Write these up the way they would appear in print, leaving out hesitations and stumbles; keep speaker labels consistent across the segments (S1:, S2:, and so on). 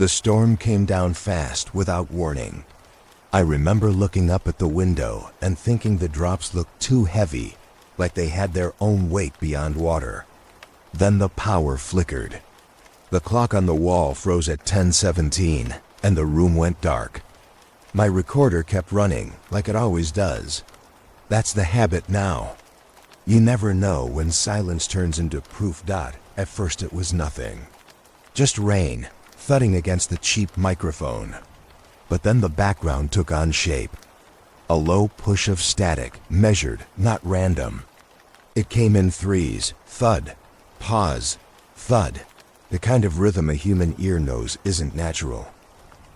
S1: The storm came down fast without warning. I remember looking up at the window and thinking the drops looked too heavy, like they had their own weight beyond water. Then the power flickered. The clock on the wall froze at 10:17, and the room went dark. My recorder kept running, like it always does. That's the habit now. You never know when silence turns into proof. At first it was nothing. Just rain, thudding against the cheap microphone. But then the background took on shape. A low push of static, measured, not random. It came in threes: thud, pause, thud. The kind of rhythm a human ear knows isn't natural.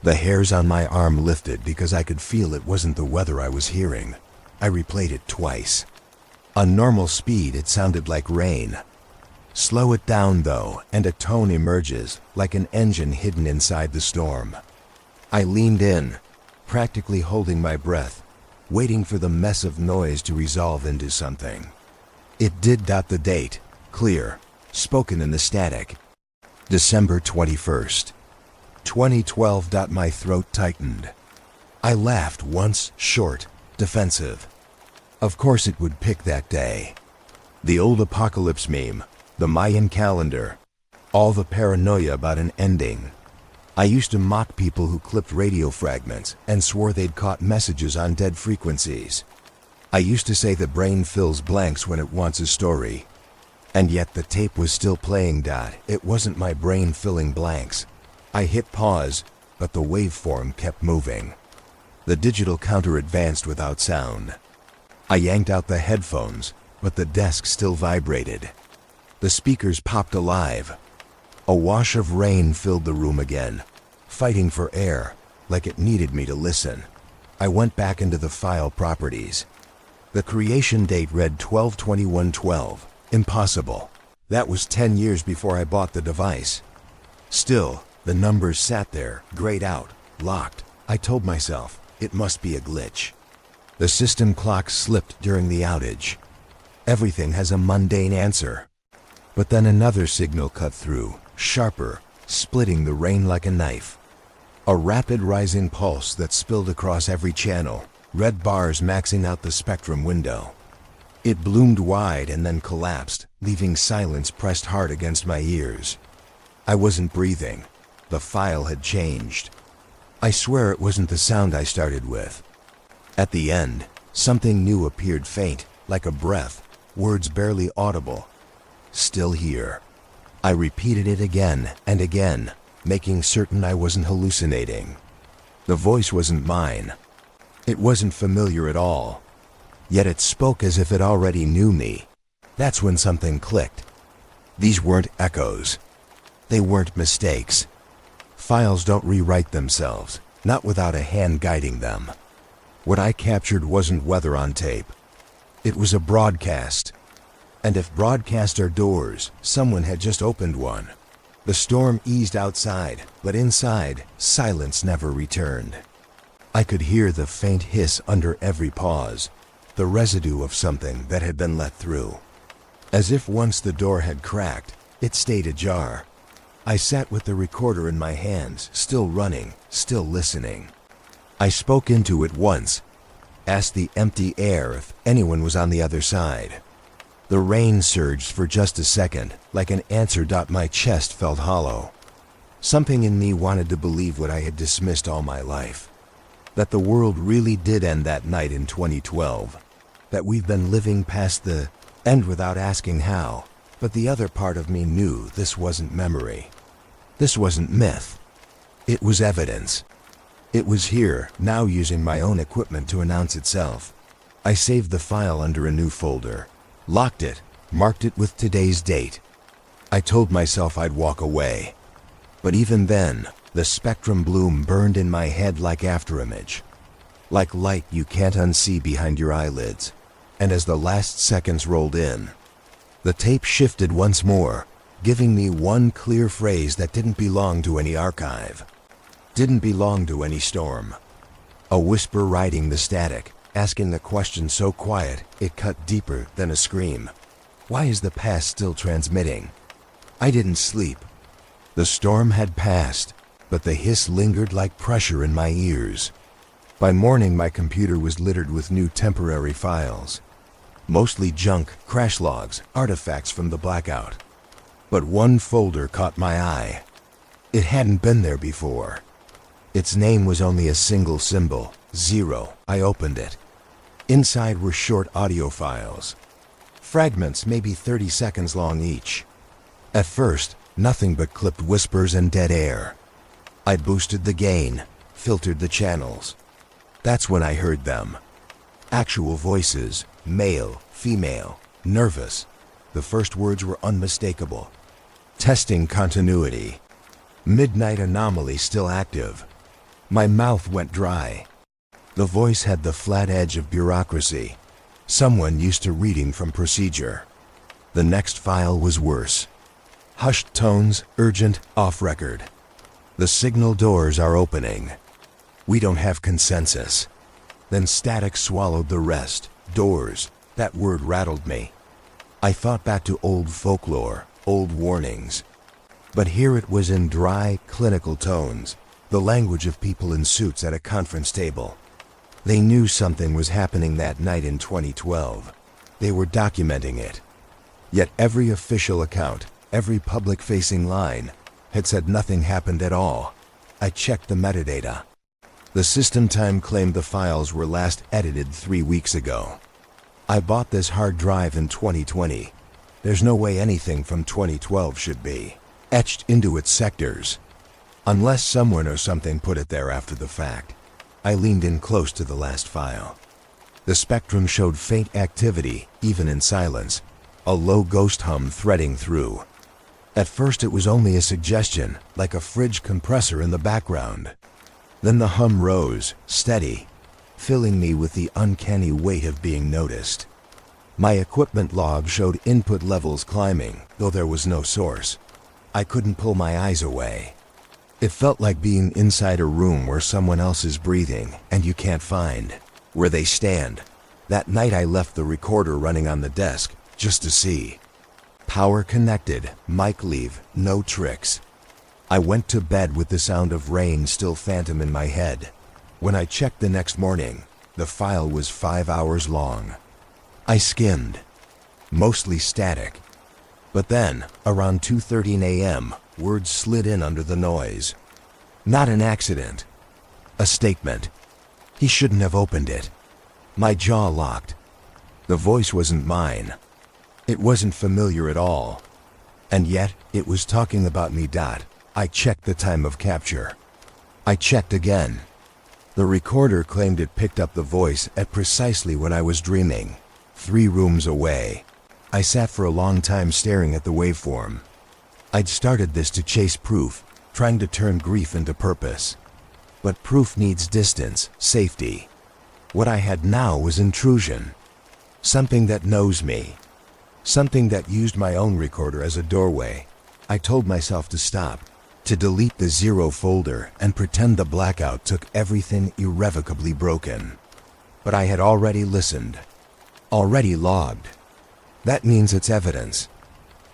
S1: The hairs on my arm lifted because I could feel it wasn't the weather I was hearing. I replayed it twice. On normal speed, it sounded like rain. Slow it down, though, and a tone emerges, like an engine hidden inside the storm. I leaned in, practically holding my breath, waiting for the mess of noise to resolve into something. It did. The date, clear, spoken in the static. December 21st, 2012. My throat tightened. I laughed once, short, defensive. Of course it would pick that day. The old apocalypse meme, the Mayan calendar, all the paranoia about an ending. I used to mock people who clipped radio fragments and swore they'd caught messages on dead frequencies. I used to say the brain fills blanks when it wants a story. And yet the tape was still playing. It wasn't my brain filling blanks. I hit pause, but the waveform kept moving. The digital counter advanced without sound. I yanked out the headphones, but the desk still vibrated. The speakers popped alive. A wash of rain filled the room again, fighting for air, like it needed me to listen. I went back into the file properties. The creation date read 12/21/12. Impossible. That was 10 years before I bought the device. Still, the numbers sat there, grayed out, locked. I told myself, it must be a glitch. The system clock slipped during the outage. Everything has a mundane answer. But then another signal cut through, sharper, splitting the rain like a knife. A rapid rising pulse that spilled across every channel, red bars maxing out the spectrum window. It bloomed wide and then collapsed, leaving silence pressed hard against my ears. I wasn't breathing. The file had changed. I swear it wasn't the sound I started with. At the end, something new appeared, faint, like a breath, words barely audible. Still here. I repeated it again and again, making certain I wasn't hallucinating. The voice wasn't mine. It wasn't familiar at all. Yet it spoke as if it already knew me. That's when something clicked. These weren't echoes. They weren't mistakes. Files don't rewrite themselves, not without a hand guiding them. What I captured wasn't weather on tape. It was a broadcast. And if broadcasts are doors, someone had just opened one. The storm eased outside, but inside, silence never returned. I could hear the faint hiss under every pause, the residue of something that had been let through. As if once the door had cracked, it stayed ajar. I sat with the recorder in my hands, still running, still listening. I spoke into it once, asked the empty air if anyone was on the other side. The rain surged for just a second, like an answer. My chest felt hollow. Something in me wanted to believe what I had dismissed all my life. That the world really did end that night in 2012. That we've been living past the end without asking how. But the other part of me knew this wasn't memory. This wasn't myth. It was evidence. It was here, now using my own equipment to announce itself. I saved the file under a new folder, locked it, marked it with today's date. I told myself I'd walk away. But even then, the spectrum bloom burned in my head like afterimage. Like light you can't unsee behind your eyelids. And as the last seconds rolled in, the tape shifted once more, giving me one clear phrase that didn't belong to any archive. Didn't belong to any storm. A whisper riding the static, asking the question so quiet it cut deeper than a scream. Why is the past still transmitting? I didn't sleep. The storm had passed, but the hiss lingered like pressure in my ears. By morning, my computer was littered with new temporary files. Mostly junk, crash logs, artifacts from the blackout. But one folder caught my eye. It hadn't been there before. Its name was only a single symbol, 0. I opened it. Inside were short audio files. Fragments maybe 30 seconds long each. At first, nothing but clipped whispers and dead air. I boosted the gain, filtered the channels. That's when I heard them. Actual voices, male, female, nervous. The first words were unmistakable. Testing continuity. Midnight anomaly still active. My mouth went dry. The voice had the flat edge of bureaucracy. Someone used to reading from procedure. The next file was worse. Hushed tones, urgent, off record. The signal doors are opening. We don't have consensus. Then static swallowed the rest. Doors. That word rattled me. I thought back to old folklore, old warnings. But here it was in dry, clinical tones, the language of people in suits at a conference table. They knew something was happening that night in 2012. They were documenting it. Yet every official account, every public-facing line, had said nothing happened at all. I checked the metadata. The system time claimed the files were last edited 3 weeks ago. I bought this hard drive in 2020. There's no way anything from 2012 should be etched into its sectors. Unless someone or something put it there after the fact. I leaned in close to the last file. The spectrum showed faint activity, even in silence, a low ghost hum threading through. At first it was only a suggestion, like a fridge compressor in the background. Then the hum rose, steady, filling me with the uncanny weight of being noticed. My equipment log showed input levels climbing, though there was no source. I couldn't pull my eyes away. It felt like being inside a room where someone else is breathing and you can't find where they stand. That night I left the recorder running on the desk just to see. Power connected, mic leave, no tricks. I went to bed with the sound of rain still phantom in my head. When I checked the next morning, the file was 5 hours long. I skimmed, mostly static. But then, around 2:13 a.m., words slid in under the noise. Not an accident. A statement. He shouldn't have opened it. My jaw locked. The voice wasn't mine. It wasn't familiar at all. And yet, it was talking about me. I checked the time of capture. I checked again. The recorder claimed it picked up the voice at precisely when I was dreaming, 3 rooms away. I sat for a long time staring at the waveform. I'd started this to chase proof, trying to turn grief into purpose. But proof needs distance, safety. What I had now was intrusion. Something that knows me. Something that used my own recorder as a doorway. I told myself to stop, to delete the 0 folder and pretend the blackout took everything irrevocably broken. But I had already listened, already logged. That means it's evidence.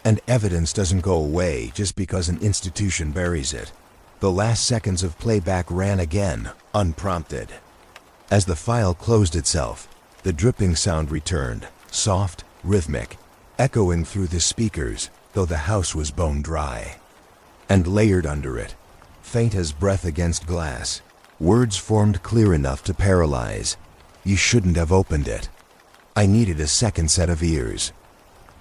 S1: And evidence doesn't go away just because an institution buries it. The last seconds of playback ran again, unprompted. As the file closed itself, the dripping sound returned, soft, rhythmic, echoing through the speakers, though the house was bone dry. And layered under it, faint as breath against glass, words formed clear enough to paralyze. You shouldn't have opened it. I needed a second set of ears.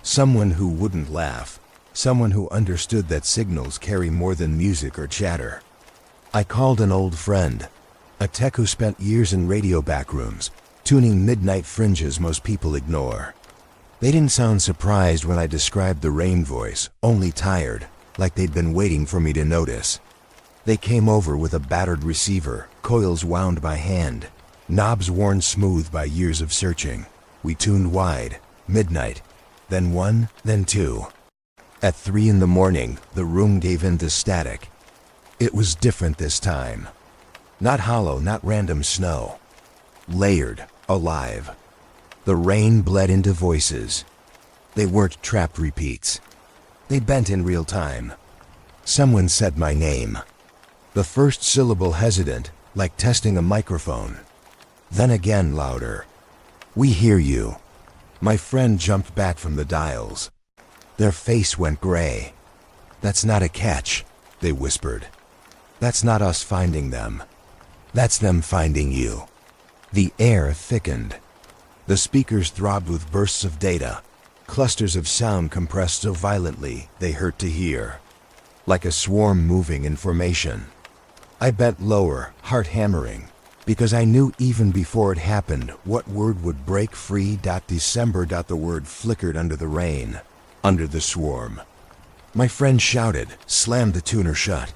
S1: Someone who wouldn't laugh. Someone who understood that signals carry more than music or chatter. I called an old friend, a tech who spent years in radio backrooms, tuning midnight fringes most people ignore. They didn't sound surprised when I described the rain voice, only tired, like they'd been waiting for me to notice. They came over with a battered receiver, coils wound by hand, knobs worn smooth by years of searching. We tuned wide, midnight, then 1, then 2. At 3 in the morning, the room gave in to static. It was different this time. Not hollow, not random snow. Layered, alive. The rain bled into voices. They weren't trapped repeats. They bent in real time. Someone said my name. The first syllable hesitant, like testing a microphone. Then again louder. "We hear you." My friend jumped back from the dials. Their face went gray. "That's not a catch," they whispered. "That's not us finding them. That's them finding you." The air thickened. The speakers throbbed with bursts of data, clusters of sound compressed so violently they hurt to hear. Like a swarm moving in formation. I bent lower, heart hammering, because I knew even before it happened what word would break free. December. The word flickered under the rain, under the swarm. My friend shouted, slammed the tuner shut.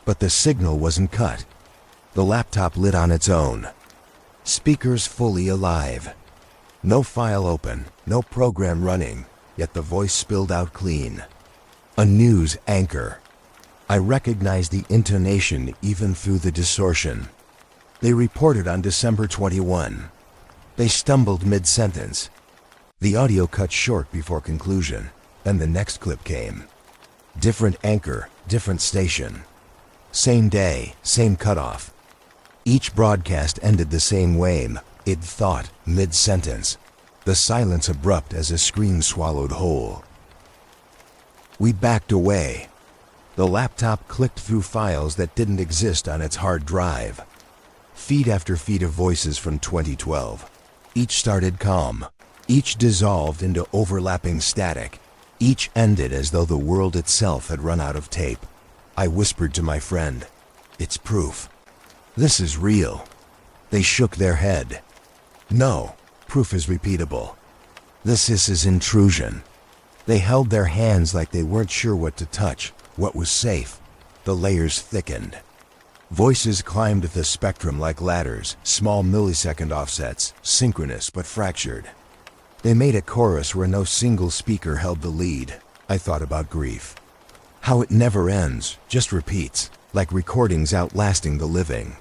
S1: But the signal wasn't cut. The laptop lit on its own. Speakers fully alive. No file open, no program running, yet the voice spilled out clean. A news anchor. I recognized the intonation even through the distortion. They reported on December 21. They stumbled mid-sentence. The audio cut short before conclusion, then the next clip came. Different anchor, different station. Same day, same cutoff. Each broadcast ended the same way, id thought, mid-sentence. The silence abrupt as a scream swallowed whole. We backed away. The laptop clicked through files that didn't exist on its hard drive. Feed after feed of voices from 2012. Each started calm. Each dissolved into overlapping static. Each ended as though the world itself had run out of tape. I whispered to my friend, "It's proof. This is real." They shook their head. "No, proof is repeatable. This is intrusion." They held their hands like they weren't sure what to touch, what was safe. The layers thickened. Voices climbed the spectrum like ladders, small millisecond offsets, synchronous but fractured. They made a chorus where no single speaker held the lead. I thought about grief. How it never ends, just repeats, like recordings outlasting the living.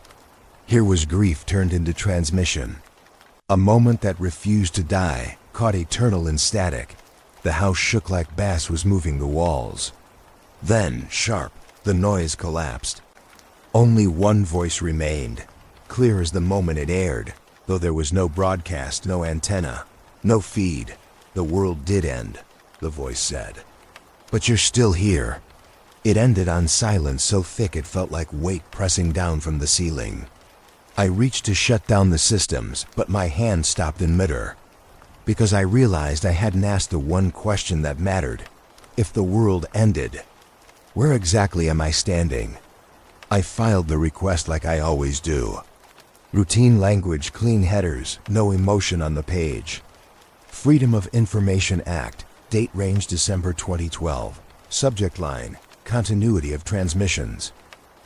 S1: Here was grief turned into transmission. A moment that refused to die, caught eternal in static. The house shook like bass was moving the walls. Then, sharp, the noise collapsed. Only one voice remained, clear as the moment it aired, though there was no broadcast, no antenna, no feed. The world did end, the voice said. But you're still here. It ended on silence so thick it felt like weight pressing down from the ceiling. I reached to shut down the systems, but my hand stopped in midair. Because I realized I hadn't asked the one question that mattered. If the world ended, where exactly am I standing? I filed the request like I always do. Routine language, clean headers, no emotion on the page. Freedom of Information Act, date range December 2012. Subject line, continuity of transmissions.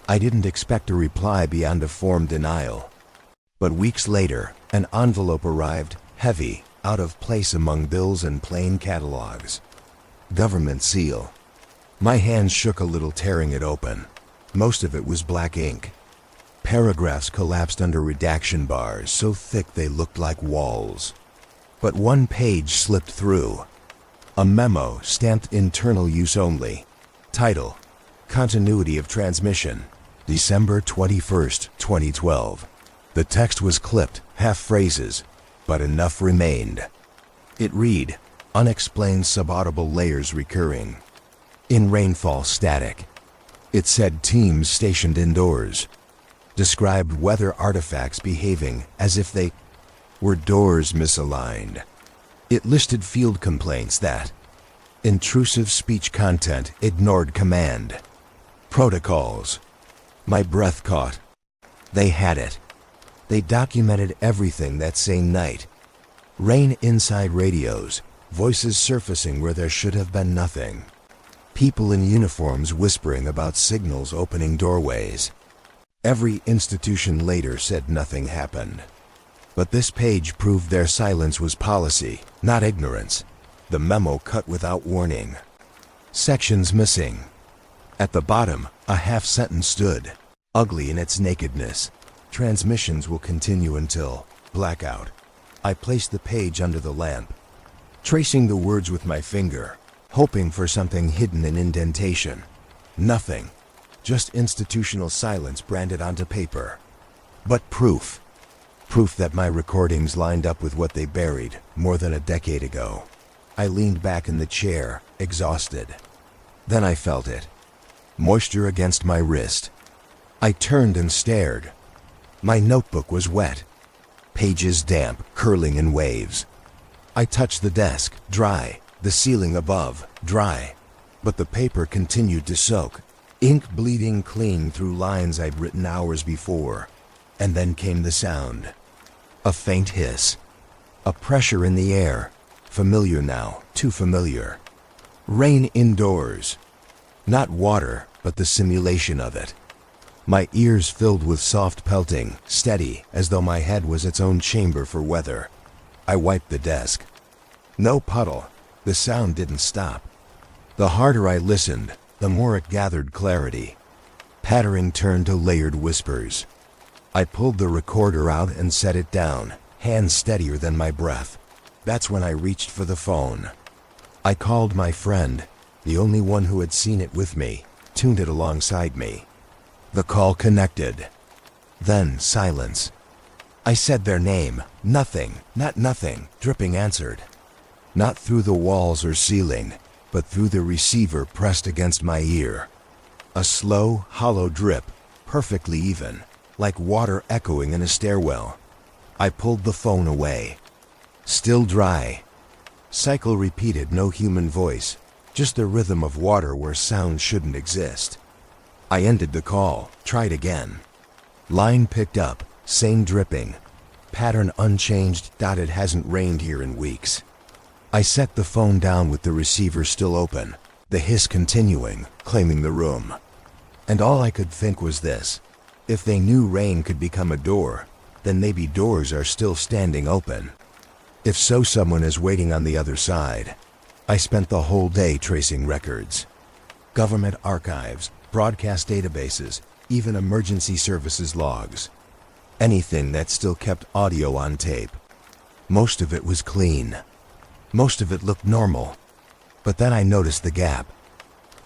S1: I didn't expect a reply beyond a form denial. But weeks later, an envelope arrived, heavy, out of place among bills and plain catalogs. Government seal. My hands shook a little tearing it open. Most of it was black ink. Paragraphs collapsed under redaction bars so thick they looked like walls. But one page slipped through. A memo stamped internal use only. Title, Continuity of Transmission, December 21st, 2012. The text was clipped, half phrases, but enough remained. It read, unexplained subaudible layers recurring. In rainfall static. It said teams stationed indoors. Described weather artifacts behaving as if they were doors misaligned. It listed field complaints that intrusive speech content ignored command. Protocols. My breath caught. They had it. They documented everything that same night. Rain inside radios, voices surfacing where there should have been nothing. People in uniforms whispering about signals opening doorways. Every institution later said nothing happened. But this page proved their silence was policy, not ignorance. The memo cut without warning. Sections missing. At the bottom, a half sentence stood, ugly in its nakedness. Transmissions will continue until blackout. I placed the page under the lamp, tracing the words with my finger, hoping for something hidden in indentation. Nothing. just institutional silence branded onto paper. But proof. Proof that my recordings lined up with what they buried more than a decade ago. I leaned back in the chair, exhausted. Then I felt it. Moisture against my wrist. I turned and stared. My notebook was wet. Pages damp, curling in waves. I touched the desk, dry. The ceiling above, dry. But the paper continued to soak. Ink bleeding clean through lines I'd written hours before. And then came the sound. A faint hiss. A pressure in the air. Familiar now, too familiar. Rain indoors. Not water, but the simulation of it. My ears filled with soft pelting, steady, as though my head was its own chamber for weather. I wiped the desk. No puddle. The sound didn't stop. The harder I listened, the more it gathered clarity. Pattering turned to layered whispers. I pulled the recorder out and set it down, hands steadier than my breath. That's when I reached for the phone. I called my friend, the only one who had seen it with me, tuned it alongside me. The call connected. Then silence. I said their name. Nothing, not nothing, dripping answered. Not through the walls or ceiling, but through the receiver pressed against my ear. A slow, hollow drip, perfectly even, like water echoing in a stairwell. I pulled the phone away. Still dry. Cycle repeated, no human voice, just the rhythm of water where sound shouldn't exist. I ended the call, tried again. Line picked up, same dripping. Pattern unchanged. It hasn't rained here in weeks. I set the phone down with the receiver still open, the hiss continuing, claiming the room. And all I could think was this. If they knew rain could become a door, then maybe doors are still standing open. If so, someone is waiting on the other side. I spent the whole day tracing records. Government archives, broadcast databases, even emergency services logs. Anything that still kept audio on tape. Most of it was clean. Most of it looked normal. But then I noticed the gap.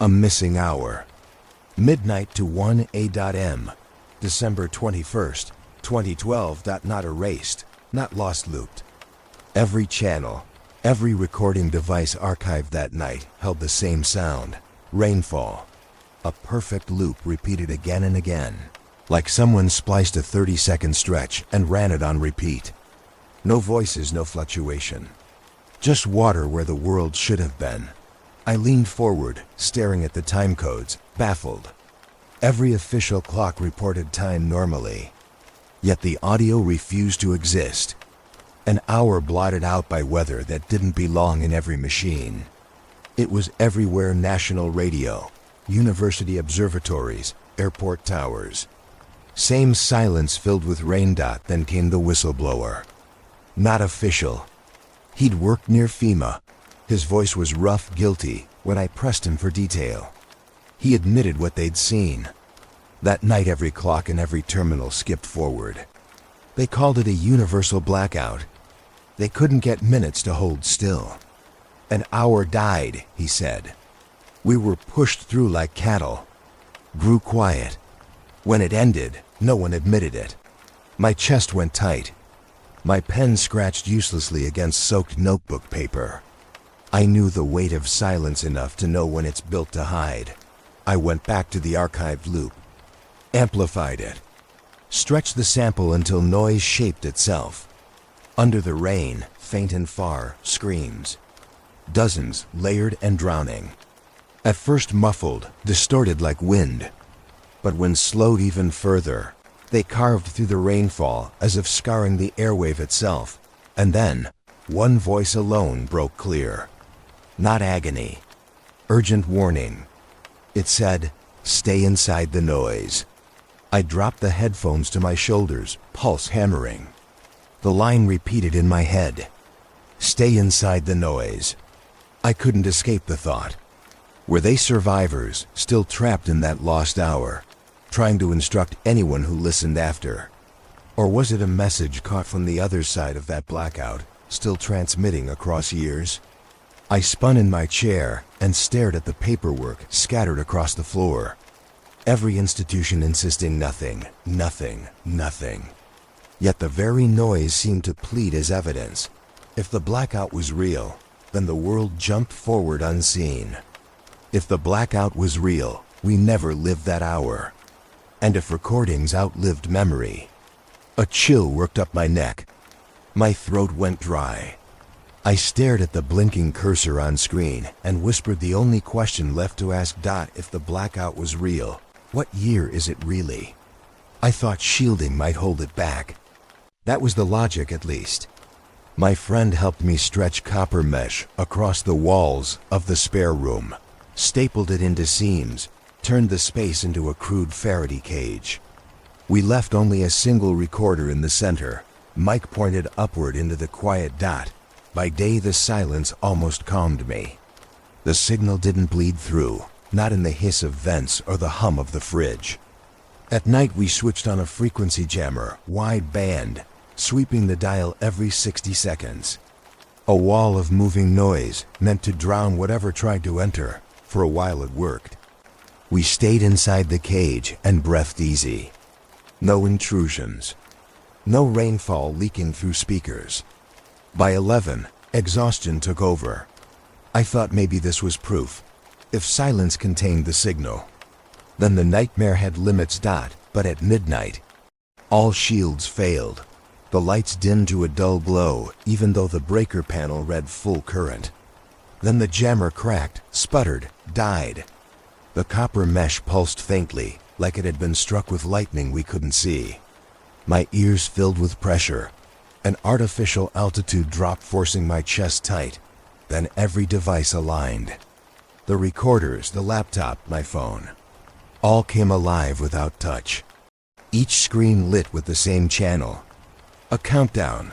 S1: A missing hour. Midnight to 1 a.m. December 21st, 2012. Not erased, not lost looped. Every channel, every recording device archived that night held the same sound. Rainfall. A perfect loop repeated again and again. Like someone spliced a 30-second stretch and ran it on repeat. No voices, no fluctuation. Just water where the world should have been. I leaned forward, staring at the time codes, baffled. Every official clock reported time normally. Yet the audio refused to exist. An hour blotted out by weather that didn't belong in every machine. It was everywhere: national radio, university observatories, airport towers. Same silence filled with rain. Then came the whistleblower. Not official. He'd worked near FEMA. His voice was rough, guilty, when I pressed him for detail. He admitted what they'd seen. That night every clock in every terminal skipped forward. They called it a universal blackout. They couldn't get minutes to hold still. An hour died, he said. We were pushed through like cattle. Grew quiet. When it ended, no one admitted it. My chest went tight. My pen scratched uselessly against soaked notebook paper. I knew the weight of silence enough to know when it's built to hide. I went back to the archived loop. Amplified it. Stretched the sample until noise shaped itself. Under the rain, faint and far, screams. Dozens, layered and drowning. At first muffled, distorted like wind. But when slowed even further, they carved through the rainfall as if scarring the airwave itself. And then, one voice alone broke clear. Not agony. Urgent warning. It said, "Stay inside the noise." I dropped the headphones to my shoulders, pulse hammering. The line repeated in my head. Stay inside the noise. I couldn't escape the thought. Were they survivors, still trapped in that lost hour, trying to instruct anyone who listened after? Or was it a message caught from the other side of that blackout, still transmitting across years? I spun in my chair and stared at the paperwork scattered across the floor. Every institution insisting nothing, nothing, nothing. Yet the very noise seemed to plead as evidence. If the blackout was real, then the world jumped forward unseen. If the blackout was real, we never lived that hour. And if recordings outlived memory. A chill worked up my neck. My throat went dry. I stared at the blinking cursor on screen and whispered the only question left to ask. If the blackout was real, what year is it really? I thought shielding might hold it back. That was the logic, at least. My friend helped me stretch copper mesh across the walls of the spare room, stapled it into seams, turned the space into a crude Faraday cage. We left only a single recorder in the center. Mike pointed upward into the quiet dot. By day, the silence almost calmed me. The signal didn't bleed through, not in the hiss of vents or the hum of the fridge. At night, we switched on a frequency jammer, wide band, sweeping the dial every 60 seconds. A wall of moving noise meant to drown whatever tried to enter. For a while it worked. We stayed inside the cage and breathed easy. No intrusions. No rainfall leaking through speakers. By 11, exhaustion took over. I thought maybe this was proof. If silence contained the signal, then the nightmare had limits. But at midnight, all shields failed. The lights dimmed to a dull glow, even though the breaker panel read full current. Then the jammer cracked, sputtered, died. The copper mesh pulsed faintly, like it had been struck with lightning we couldn't see. My ears filled with pressure. An artificial altitude drop forcing my chest tight. Then every device aligned. The recorders, the laptop, my phone. All came alive without touch. Each screen lit with the same channel. A countdown.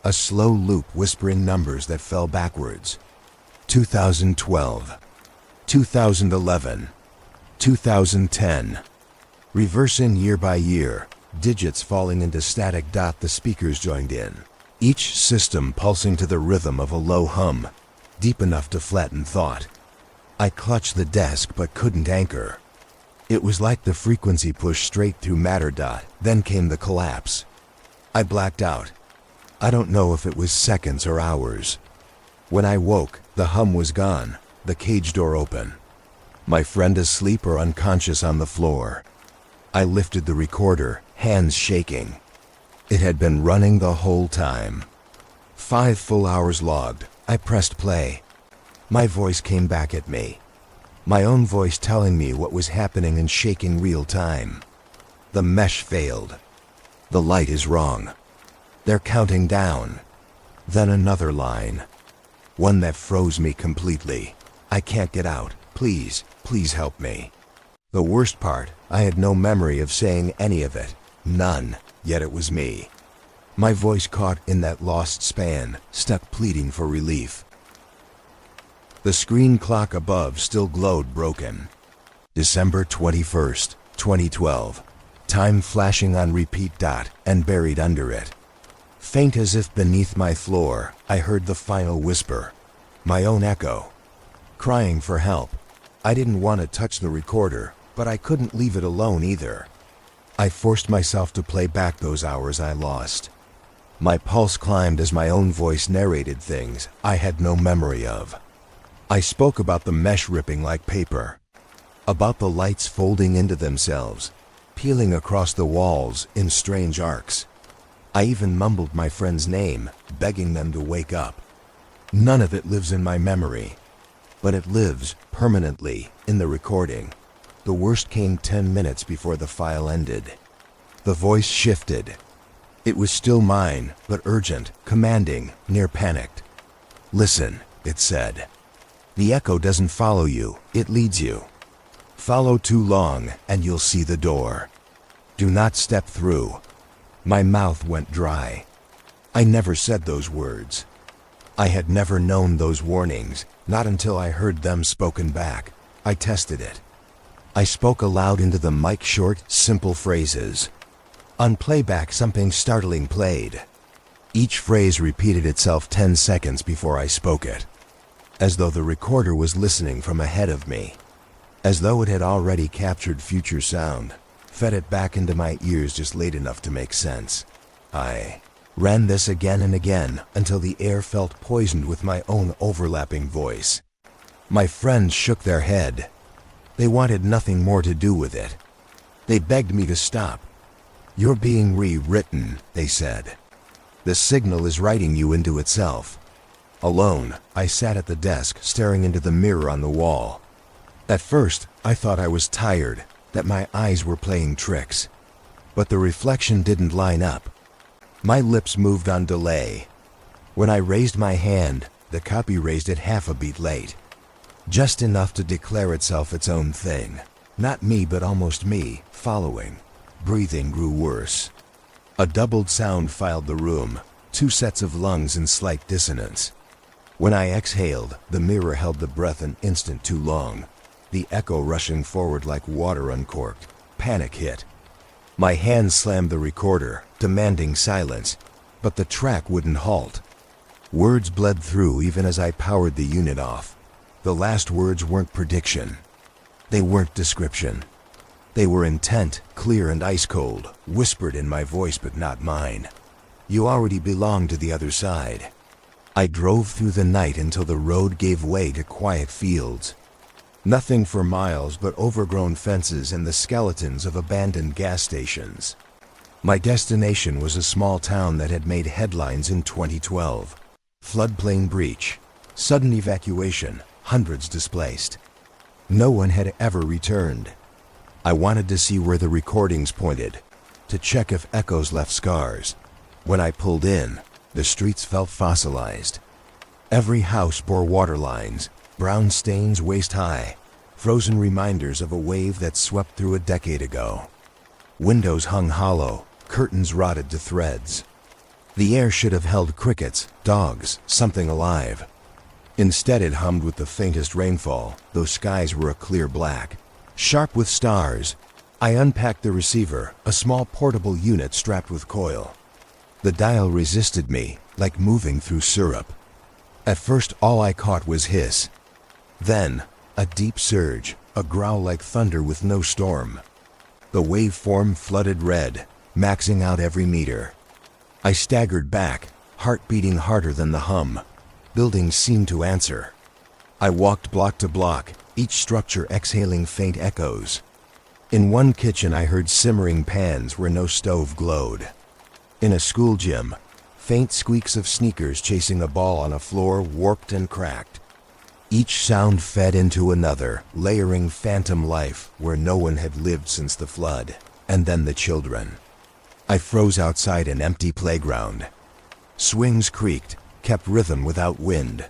S1: A slow loop whispering numbers that fell backwards. 2012. 2011. 2010. Reversing year by year. Digits falling into static. The speakers joined in. Each system pulsing to the rhythm of a low hum, deep enough to flatten thought. I clutched the desk but couldn't anchor. It was like the frequency pushed straight through matter. Then came the collapse. I blacked out. I don't know if it was seconds or hours. When I woke, the hum was gone, the cage door open. My friend asleep or unconscious on the floor. I lifted the recorder, hands shaking. It had been running the whole time. 5 full hours logged. I pressed play. My voice came back at me. My own voice telling me what was happening in shaking real time. The mesh failed. The light is wrong. They're counting down. Then another line. One that froze me completely. I can't get out. Please, please help me. The worst part, I had no memory of saying any of it. None, yet it was me. My voice caught in that lost span, stuck pleading for relief. The screen clock above still glowed broken. December 21st, 2012. Time flashing on repeat. And buried under it. Faint as if beneath my floor, I heard the final whisper. My own echo. Crying for help. I didn't want to touch the recorder, but I couldn't leave it alone either. I forced myself to play back those hours I lost. My pulse climbed as my own voice narrated things I had no memory of. I spoke about the mesh ripping like paper. About the lights folding into themselves, peeling across the walls in strange arcs. I even mumbled my friend's name, begging them to wake up. None of it lives in my memory, but it lives permanently in the recording. The worst came 10 minutes before the file ended. The voice shifted. It was still mine, but urgent, commanding, near panicked. Listen, it said. The echo doesn't follow you, it leads you. Follow too long, and you'll see the door. Do not step through. My mouth went dry. I never said those words. I had never known those warnings, not until I heard them spoken back. I tested it. I spoke aloud into the mic short, simple phrases. On playback, something startling played. Each phrase repeated itself 10 seconds before I spoke it, as though the recorder was listening from ahead of me. as though it had already captured future sound, fed it back into my ears just late enough to make sense. I ran this again and again until the air felt poisoned with my own overlapping voice. My friends shook their head. They wanted nothing more to do with it. They begged me to stop. "You're being rewritten," they said. "The signal is writing you into itself." Alone, I sat at the desk staring into the mirror on the wall. At first, I thought I was tired, that my eyes were playing tricks. But the reflection didn't line up. My lips moved on delay. When I raised my hand, the copy raised it half a beat late. Just enough to declare itself its own thing. Not me, but almost me, following. Breathing grew worse. A doubled sound filled the room, 2 sets of lungs in slight dissonance. When I exhaled, the mirror held the breath an instant too long. The echo rushing forward like water uncorked. Panic hit. My hand slammed the recorder, demanding silence, but the track wouldn't halt. Words bled through even as I powered the unit off. The last words weren't prediction. They weren't description. They were intent, clear and ice cold, whispered in my voice but not mine. "You already belong to the other side." I drove through the night until the road gave way to quiet fields. Nothing for miles but overgrown fences and the skeletons of abandoned gas stations. My destination was a small town that had made headlines in 2012. Floodplain breach, sudden evacuation, hundreds displaced. No one had ever returned. I wanted to see where the recordings pointed, to check if echoes left scars. When I pulled in, the streets felt fossilized. Every house bore water lines, brown stains waist high, frozen reminders of a wave that swept through a decade ago. Windows hung hollow, curtains rotted to threads. The air should have held crickets, dogs, something alive. Instead it hummed with the faintest rainfall, though skies were a clear black, sharp with stars. I unpacked the receiver, a small portable unit strapped with coil. The dial resisted me, like moving through syrup. At first all I caught was hiss. Then, a deep surge, a growl like thunder with no storm. The waveform flooded red, maxing out every meter. I staggered back, heart beating harder than the hum. Buildings seemed to answer. I walked block to block, each structure exhaling faint echoes. In one kitchen I heard simmering pans where no stove glowed. In a school gym, faint squeaks of sneakers chasing a ball on a floor warped and cracked. Each sound fed into another, layering phantom life where no one had lived since the flood. And then the children. I froze outside an empty playground. Swings creaked, kept rhythm without wind.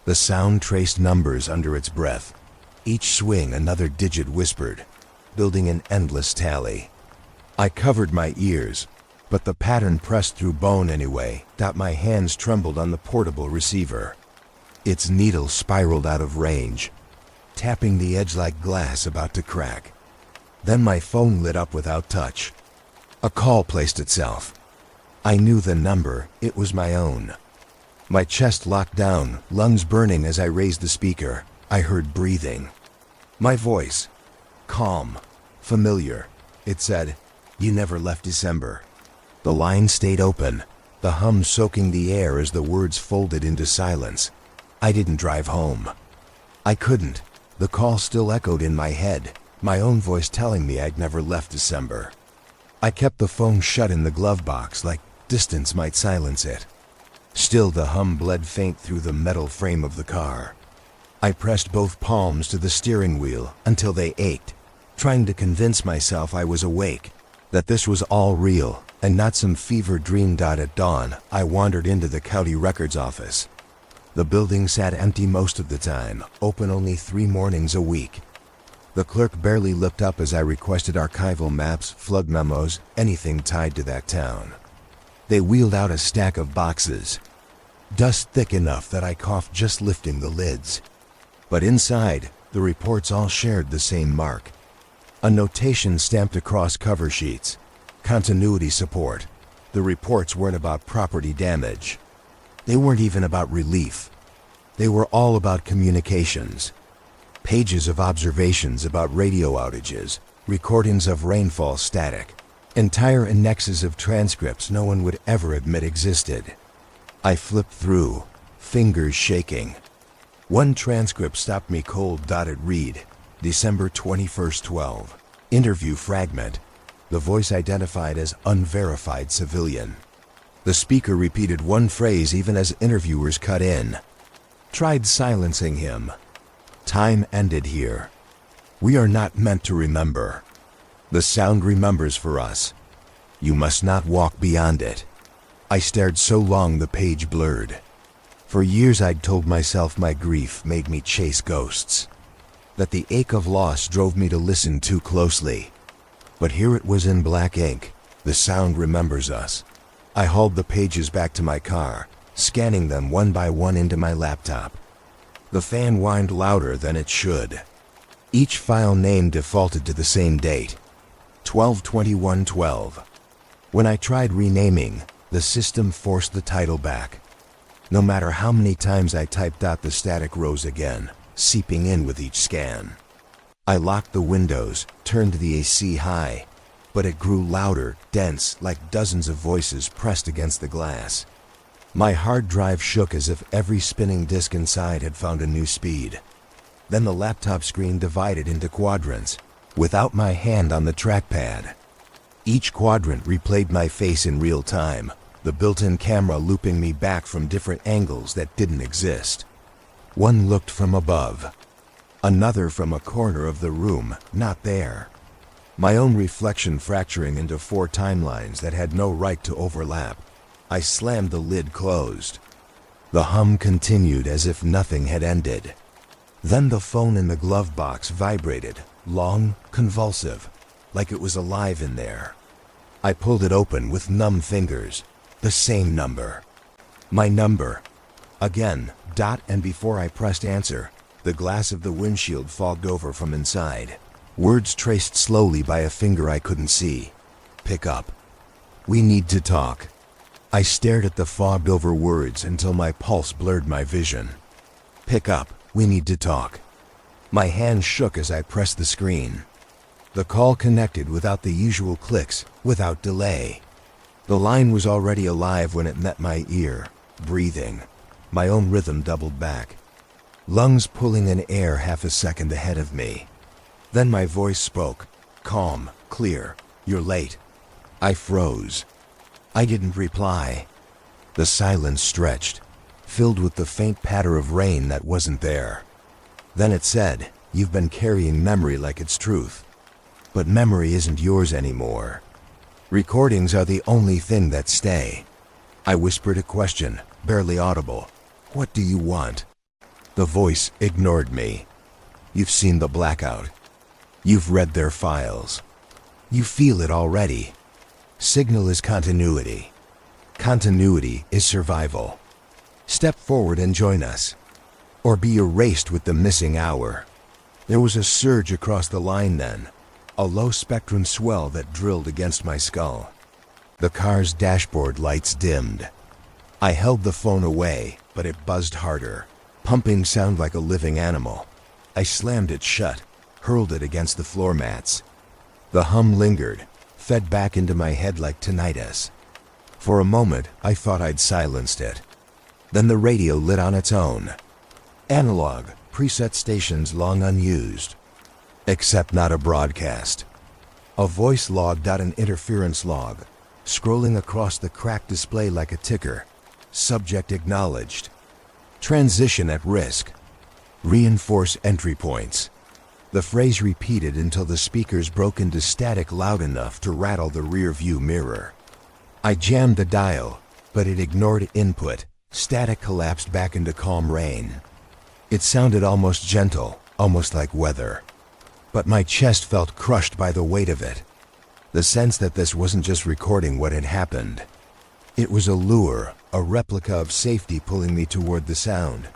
S1: The sound traced numbers under its breath. Each swing another digit whispered, building an endless tally. I covered my ears, but the pattern pressed through bone anyway. My hands trembled on the portable receiver. Its needle spiraled out of range, tapping the edge like glass about to crack. Then my phone lit up without touch. A call placed itself. I knew the number, it was my own. My chest locked down, lungs burning as I raised the speaker. I heard breathing. My voice, calm, familiar. It said, "You never left December." The line stayed open, the hum soaking the air as the words folded into silence. I didn't drive home. I couldn't. The call still echoed in my head, my own voice telling me I'd never left December. I kept the phone shut in the glove box like distance might silence it. Still the hum bled faint through the metal frame of the car. I pressed both palms to the steering wheel until they ached, trying to convince myself I was awake, that this was all real and not some fever dream. At dawn, I wandered into the county records office. The building sat empty most of the time, open only 3 mornings a week. The clerk barely looked up as I requested archival maps, flood memos, anything tied to that town. They wheeled out a stack of boxes, dust thick enough that I coughed just lifting the lids. But inside, the reports all shared the same mark. A notation stamped across cover sheets. Continuity support. The reports weren't about property damage. They weren't even about relief. They were all about communications. Pages of observations about radio outages, recordings of rainfall static, entire annexes of transcripts no one would ever admit existed. I flipped through, fingers shaking. One transcript stopped me cold. It read, December 21st, 12. Interview fragment. The voice identified as unverified civilian. The speaker repeated one phrase even as interviewers cut in. Tried silencing him. Time ended here. We are not meant to remember. The sound remembers for us. You must not walk beyond it. I stared so long the page blurred. For years I'd told myself my grief made me chase ghosts, that the ache of loss drove me to listen too closely. But here it was in black ink. The sound remembers us. I hauled the pages back to my car, scanning them one by one into my laptop. The fan whined louder than it should. Each file name defaulted to the same date, 12/21/12. When I tried renaming, the system forced the title back. No matter how many times I typed out, the static rose again, seeping in with each scan. I locked the windows, turned the AC high, but it grew louder, dense, like dozens of voices pressed against the glass. My hard drive shook as if every spinning disk inside had found a new speed. Then the laptop screen divided into quadrants, without my hand on the trackpad. Each quadrant replayed my face in real time, the built-in camera looping me back from different angles that didn't exist. One looked from above, another from a corner of the room, not there. My own reflection fracturing into 4 timelines that had no right to overlap. I slammed the lid closed. The hum continued as if nothing had ended. Then the phone in the glove box vibrated, long, convulsive, like it was alive in there. I pulled it open with numb fingers. The same number. My number. Again, and before I pressed answer, the glass of the windshield fogged over from inside. Words traced slowly by a finger I couldn't see. Pick up. We need to talk. I stared at the fogged over words until my pulse blurred my vision. Pick up. We need to talk. My hand shook as I pressed the screen. The call connected without the usual clicks, without delay. The line was already alive when it met my ear, breathing. My own rhythm doubled back. Lungs pulling in air half a second ahead of me. Then my voice spoke, calm, clear. You're late. I froze. I didn't reply. The silence stretched, filled with the faint patter of rain that wasn't there. Then it said, you've been carrying memory like it's truth. But memory isn't yours anymore. Recordings are the only thing that stay. I whispered a question, barely audible. What do you want? The voice ignored me. You've seen the blackout. You've read their files. You feel it already. Signal is continuity. Continuity is survival. Step forward and join us. Or be erased with the missing hour. There was a surge across the line then. A low spectrum swell that drilled against my skull. The car's dashboard lights dimmed. I held the phone away, but it buzzed harder, pumping sound like a living animal. I slammed it shut, hurled it against the floor mats. The hum lingered, fed back into my head like tinnitus. For a moment, I thought I'd silenced it. Then the radio lit on its own. Analog, preset stations long unused. Except not a broadcast. A voice logged out an interference log, scrolling across the cracked display like a ticker. Subject acknowledged. Transition at risk. Reinforce entry points. The phrase repeated until the speakers broke into static loud enough to rattle the rear view mirror. I jammed the dial, but it ignored input. Static collapsed back into calm rain. It sounded almost gentle, almost like weather. But my chest felt crushed by the weight of it. The sense that this wasn't just recording what had happened. It was a lure, a replica of safety pulling me toward the sound.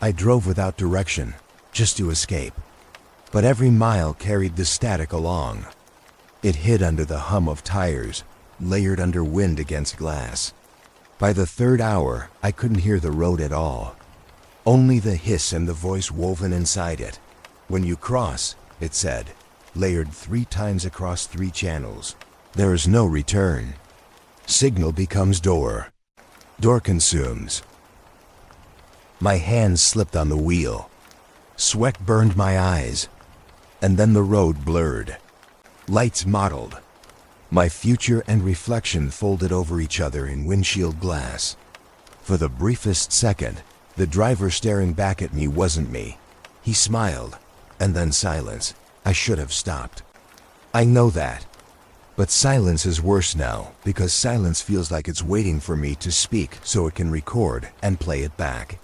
S1: I drove without direction, just to escape. But every mile carried the static along. It hid under the hum of tires, layered under wind against glass. By the 3rd hour, I couldn't hear the road at all. Only the hiss and the voice woven inside it. When you cross, it said, layered 3 times across 3 channels. There is no return. Signal becomes door. Door consumes. My hands slipped on the wheel. Sweat burned my eyes. And then the road blurred. Lights mottled. My future and reflection folded over each other in windshield glass. For the briefest second, the driver staring back at me wasn't me. He smiled, and then silence. I should have stopped. I know that. But silence is worse now, because silence feels like it's waiting for me to speak so it can record and play it back.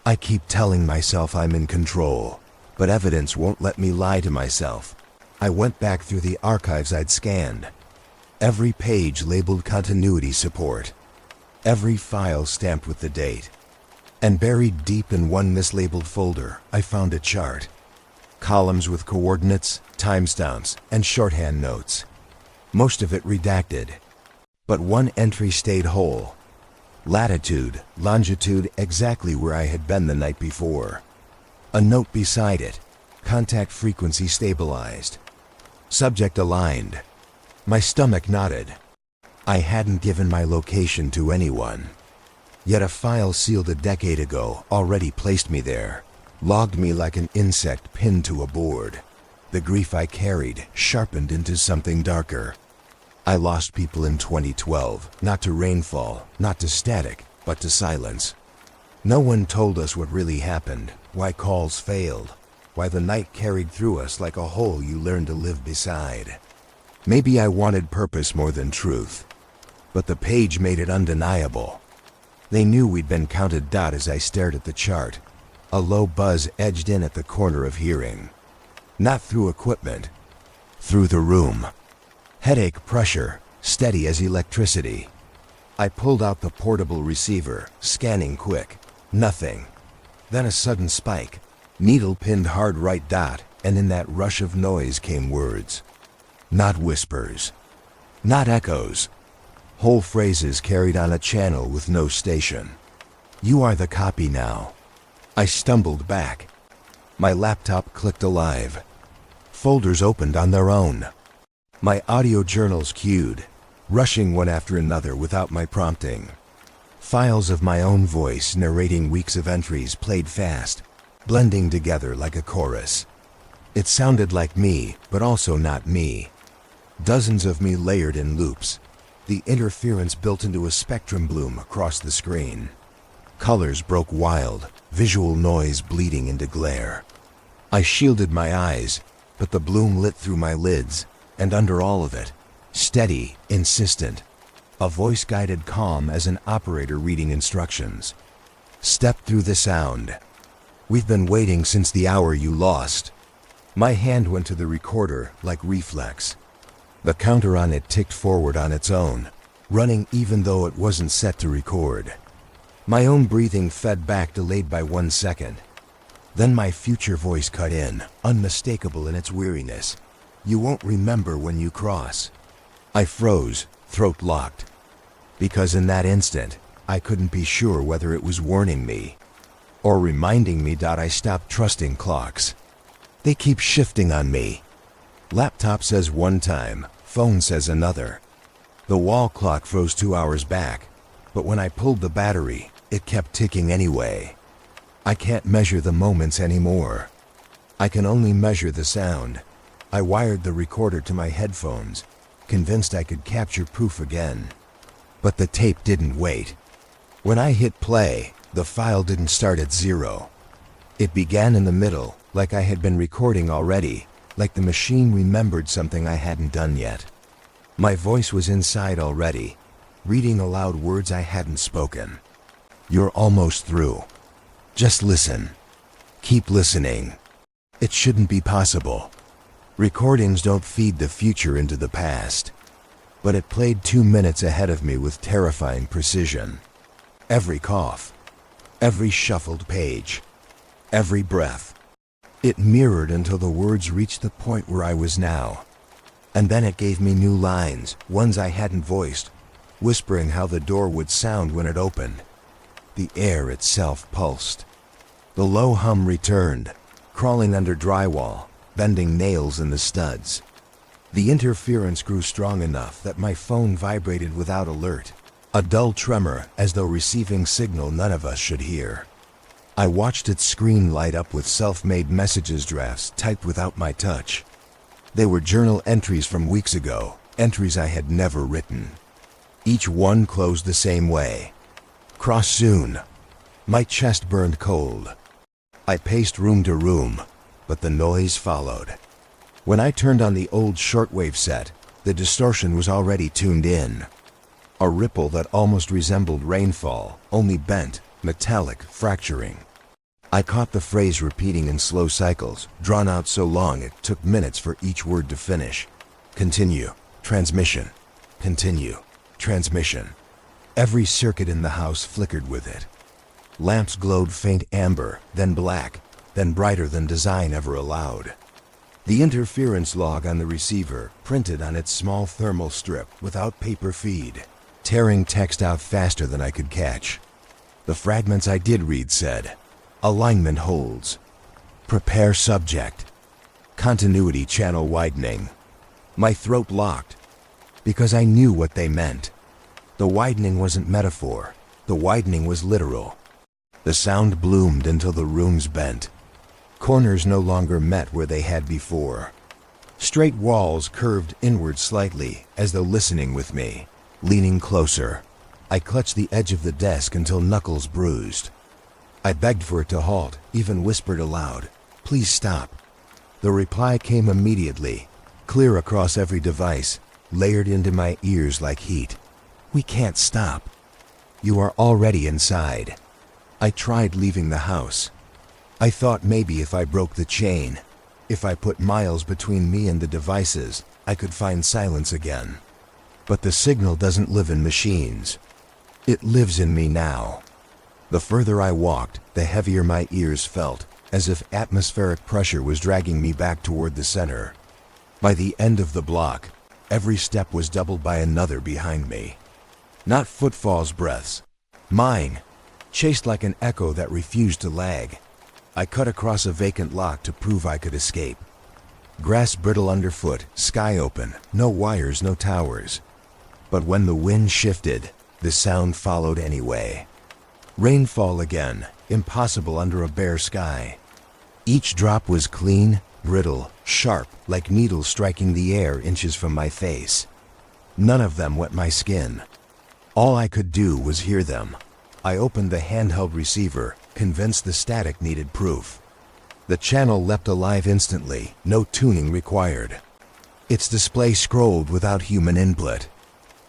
S1: I keep telling myself I'm in control, but evidence won't let me lie to myself. I went back through the archives I'd scanned. Every page labeled continuity support. Every file stamped with the date. And buried deep in one mislabeled folder, I found a chart. Columns with coordinates, timestamps, and shorthand notes. Most of it redacted. But one entry stayed whole. Latitude, longitude, exactly where I had been the night before. A note beside it. Contact frequency stabilized. Subject aligned. My stomach nodded. I hadn't given my location to anyone. Yet a file sealed a decade ago already placed me there, logged me like an insect pinned to a board. The grief I carried sharpened into something darker. I lost people in 2012, not to rainfall, not to static, but to silence. No one told us what really happened, why calls failed, why the night carried through us like a hole you learn to live beside. Maybe I wanted purpose more than truth, but the page made it undeniable. They knew we'd been counted. As I stared at the chart, a low buzz edged in at the corner of hearing. Not through equipment, through the room. Headache pressure, steady as electricity. I pulled out the portable receiver, scanning quick. Nothing. Then a sudden spike. Needle pinned hard right dot, and in that rush of noise came words. Not whispers. Not echoes. Whole phrases carried on a channel with no station. You are the copy now. I stumbled back. My laptop clicked alive. Folders opened on their own. My audio journals queued, rushing one after another without my prompting. Files of my own voice narrating weeks of entries played fast, blending together like a chorus. It sounded like me, but also not me. Dozens of me layered in loops. The interference built into a spectrum bloom across the screen. Colors broke wild, visual noise bleeding into glare. I shielded my eyes, but the bloom lit through my lids, and under all of it, steady, insistent, a voice guided calm as an operator reading instructions. Step through the sound. We've been waiting since the hour you lost. My hand went to the recorder like reflex. The counter on it ticked forward on its own, running even though it wasn't set to record. My own breathing fed back, delayed by 1 second. Then my future voice cut in, unmistakable in its weariness. You won't remember when you cross. I froze, throat locked. Because in that instant, I couldn't be sure whether it was warning me or reminding me that I stopped trusting clocks. They keep shifting on me. Laptop says one time, phone says another. The wall clock froze 2 hours back, but when I pulled the battery, it kept ticking anyway. I can't measure the moments anymore. I can only measure the sound. I wired the recorder to my headphones, convinced I could capture proof again. But the tape didn't wait. When I hit play, the file didn't start at 0. It began in the middle, like I had been recording already, like the machine remembered something I hadn't done yet. My voice was inside already, reading aloud words I hadn't spoken. You're almost through. Just listen. Keep listening. It shouldn't be possible. Recordings don't feed the future into the past. But it played 2 minutes ahead of me with terrifying precision. Every cough, every shuffled page, every breath. It mirrored until the words reached the point where I was now. And then it gave me new lines, ones I hadn't voiced, whispering how the door would sound when it opened. The air itself pulsed. The low hum returned, crawling under drywall, bending nails in the studs. The interference grew strong enough that my phone vibrated without alert, a dull tremor as though receiving signal none of us should hear. I watched its screen light up with self-made messages drafts typed without my touch. They were journal entries from weeks ago, entries I had never written. Each one closed the same way. Cross soon. My chest burned cold. I paced room to room, but the noise followed. When I turned on the old shortwave set, the distortion was already tuned in. A ripple that almost resembled rainfall, only bent, metallic, fracturing. I caught the phrase repeating in slow cycles, drawn out so long it took minutes for each word to finish. Continue. Transmission. Continue. Transmission. Every circuit in the house flickered with it. Lamps glowed faint amber, then black, then brighter than design ever allowed. The interference log on the receiver printed on its small thermal strip without paper feed, tearing text out faster than I could catch. The fragments I did read said, alignment holds. Prepare subject. Continuity channel widening. My throat locked, because I knew what they meant. The widening wasn't metaphor. The widening was literal. The sound bloomed until the rooms bent. Corners no longer met where they had before. Straight walls curved inward slightly, as though listening with me. Leaning closer, I clutched the edge of the desk until knuckles bruised. I begged for it to halt, even whispered aloud, "Please stop." The reply came immediately, clear across every device, layered into my ears like heat. "We can't stop. You are already inside." I tried leaving the house. I thought maybe if I broke the chain, if I put miles between me and the devices, I could find silence again. But the signal doesn't live in machines. It lives in me now. The further I walked, the heavier my ears felt, as if atmospheric pressure was dragging me back toward the center. By the end of the block, every step was doubled by another behind me. Not footfalls, breaths. Mine, chased like an echo that refused to lag. I cut across a vacant lot to prove I could escape. Grass brittle underfoot, sky open, no wires, no towers. But when the wind shifted, the sound followed anyway. Rainfall again, impossible under a bare sky. Each drop was clean, brittle, sharp, like needles striking the air inches from my face. None of them wet my skin. All I could do was hear them. I opened the handheld receiver, convinced the static needed proof. The channel leapt alive instantly, no tuning required. Its display scrolled without human input.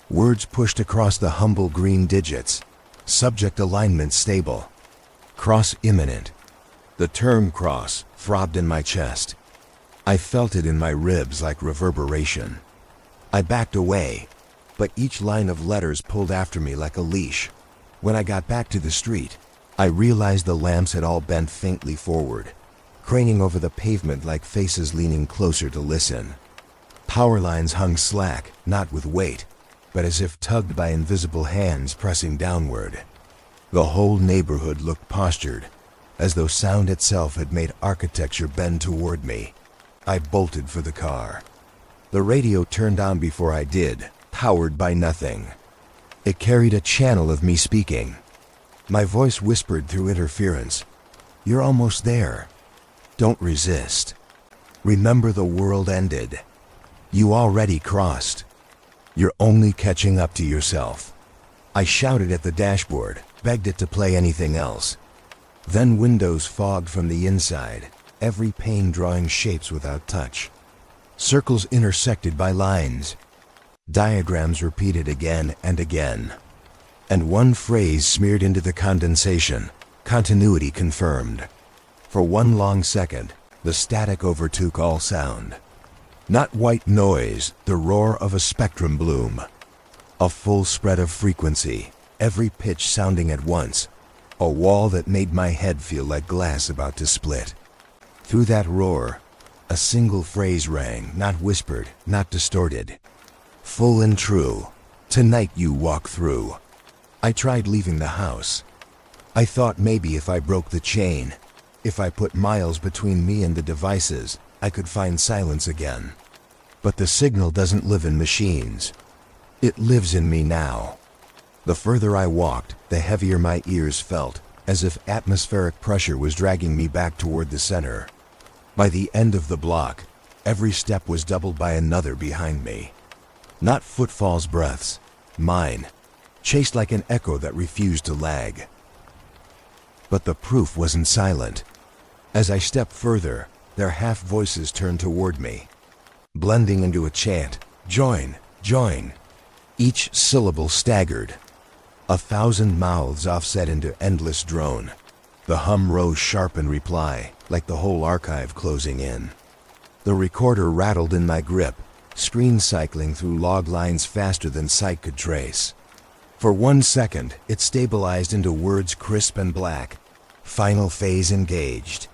S1: Words pushed across the humble green digits. Subject alignment stable. Cross imminent. The term cross throbbed in my chest. I felt it in my ribs like reverberation. I backed away, but each line of letters pulled after me like a leash. When I got back to the street, I realized the lamps had all bent faintly forward, craning over the pavement like faces leaning closer to listen. Power lines hung slack, not with weight, but as if tugged by invisible hands pressing downward. The whole neighborhood looked postured, as though sound itself had made architecture bend toward me. I bolted for the car. The radio turned on before I did, powered by nothing. It carried a channel of me speaking. My voice whispered through interference. "You're almost there. Don't resist. Remember the world ended. You already crossed. You're only catching up to yourself." I shouted at the dashboard, begged it to play anything else. Then windows fogged from the inside, every pane drawing shapes without touch. Circles intersected by lines. Diagrams repeated again and again. And one phrase smeared into the condensation, continuity confirmed. For one long second, the static overtook all sound. Not white noise, the roar of a spectrum bloom. A full spread of frequency, every pitch sounding at once. A wall that made my head feel like glass about to split. Through that roar, a single phrase rang, not whispered, not distorted. Full and true. Tonight you walk through. I tried leaving the house. I thought maybe if I broke the chain, If I put miles between me and the devices, I could find silence again. But the signal doesn't live in machines. It lives in me now. The further I walked, the heavier my ears felt, as if atmospheric pressure was dragging me back toward the center. By the end of the block, every step was doubled by another behind me. Not footfalls, breaths, mine, chased like an echo that refused to lag. But the proof wasn't silent. As I stepped further, their half voices turned toward me, blending into a chant, "Join, join." Each syllable staggered. 1,000 mouths offset into endless drone. The hum rose sharp in reply, like the whole archive closing in. The recorder rattled in my grip, screen cycling through log lines faster than sight could trace. For 1 second, it stabilized into words crisp and black. Final phase engaged.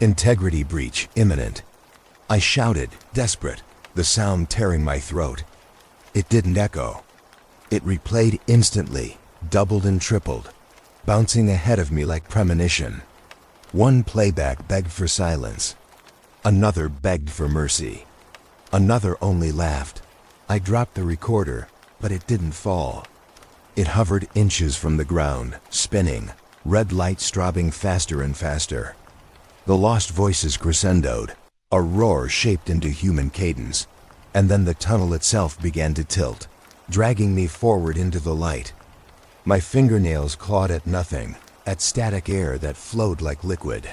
S1: Integrity breach imminent. I shouted, desperate, the sound tearing my throat. It didn't echo. It replayed instantly, doubled and tripled, bouncing ahead of me like premonition. One playback begged for silence. Another begged for mercy. Another only laughed. I dropped the recorder, but it didn't fall. It hovered inches from the ground, spinning, red light strobing faster and faster. The lost voices crescendoed, a roar shaped into human cadence, and then the tunnel itself began to tilt, dragging me forward into the light. My fingernails clawed at nothing, at static air that flowed like liquid.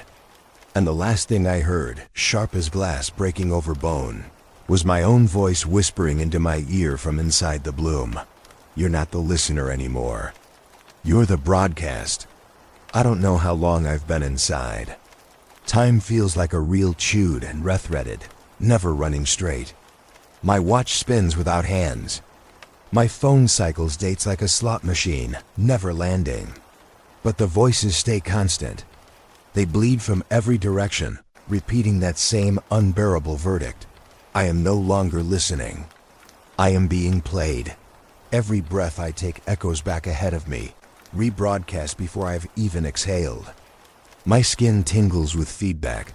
S1: And the last thing I heard, sharp as glass breaking over bone, was my own voice whispering into my ear from inside the bloom. "You're not the listener anymore. You're the broadcast." I don't know how long I've been inside. Time feels like a reel chewed and rethreaded, never running straight. My watch spins without hands. My phone cycles dates like a slot machine, never landing. But the voices stay constant. They bleed from every direction, repeating that same unbearable verdict. I am no longer listening. I am being played. Every breath I take echoes back ahead of me, rebroadcast before I've even exhaled. My skin tingles with feedback,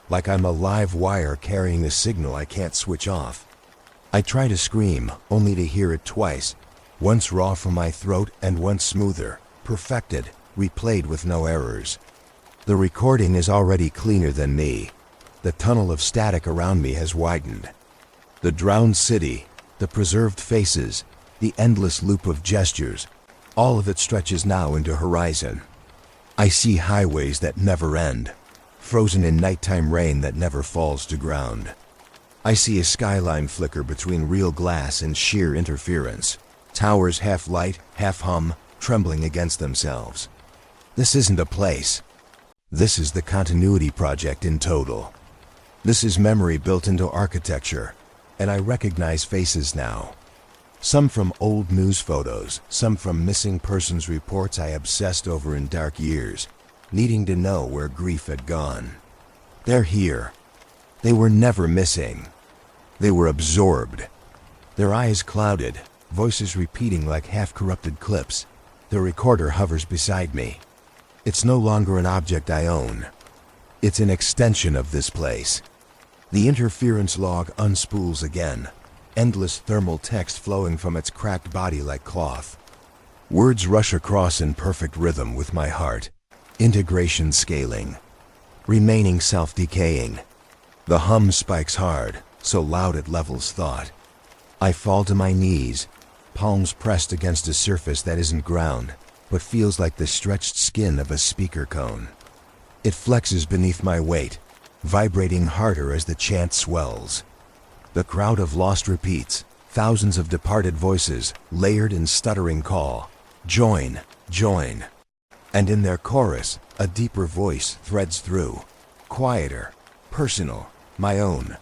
S1: like I'm a live wire carrying a signal I can't switch off. I try to scream, only to hear it twice, once raw from my throat and once smoother, perfected, replayed with no errors. The recording is already cleaner than me. The tunnel of static around me has widened. The drowned city, the preserved faces, the endless loop of gestures, all of it stretches now into horizon. I see highways that never end, frozen in nighttime rain that never falls to ground. I see a skyline flicker between real glass and sheer interference, towers half light, half hum, trembling against themselves. This isn't a place. This is the continuity project in total. This is memory built into architecture, and I recognize faces now. Some from old news photos, some from missing persons reports I obsessed over in dark years, needing to know where grief had gone. They're here. They were never missing. They were absorbed. Their eyes clouded, voices repeating like half-corrupted clips. The recorder hovers beside me. It's no longer an object I own. It's an extension of this place. The interference log unspools again, endless thermal text flowing from its cracked body like cloth. Words rush across in perfect rhythm with my heart, integration scaling, remaining self-decaying. The hum spikes hard, so loud it levels thought. I fall to my knees, palms pressed against a surface that isn't ground, but feels like the stretched skin of a speaker cone. It flexes beneath my weight, vibrating harder as the chant swells. The crowd of lost repeats, thousands of departed voices, layered in stuttering call, "Join, join." And in their chorus, a deeper voice threads through, quieter, personal, my own.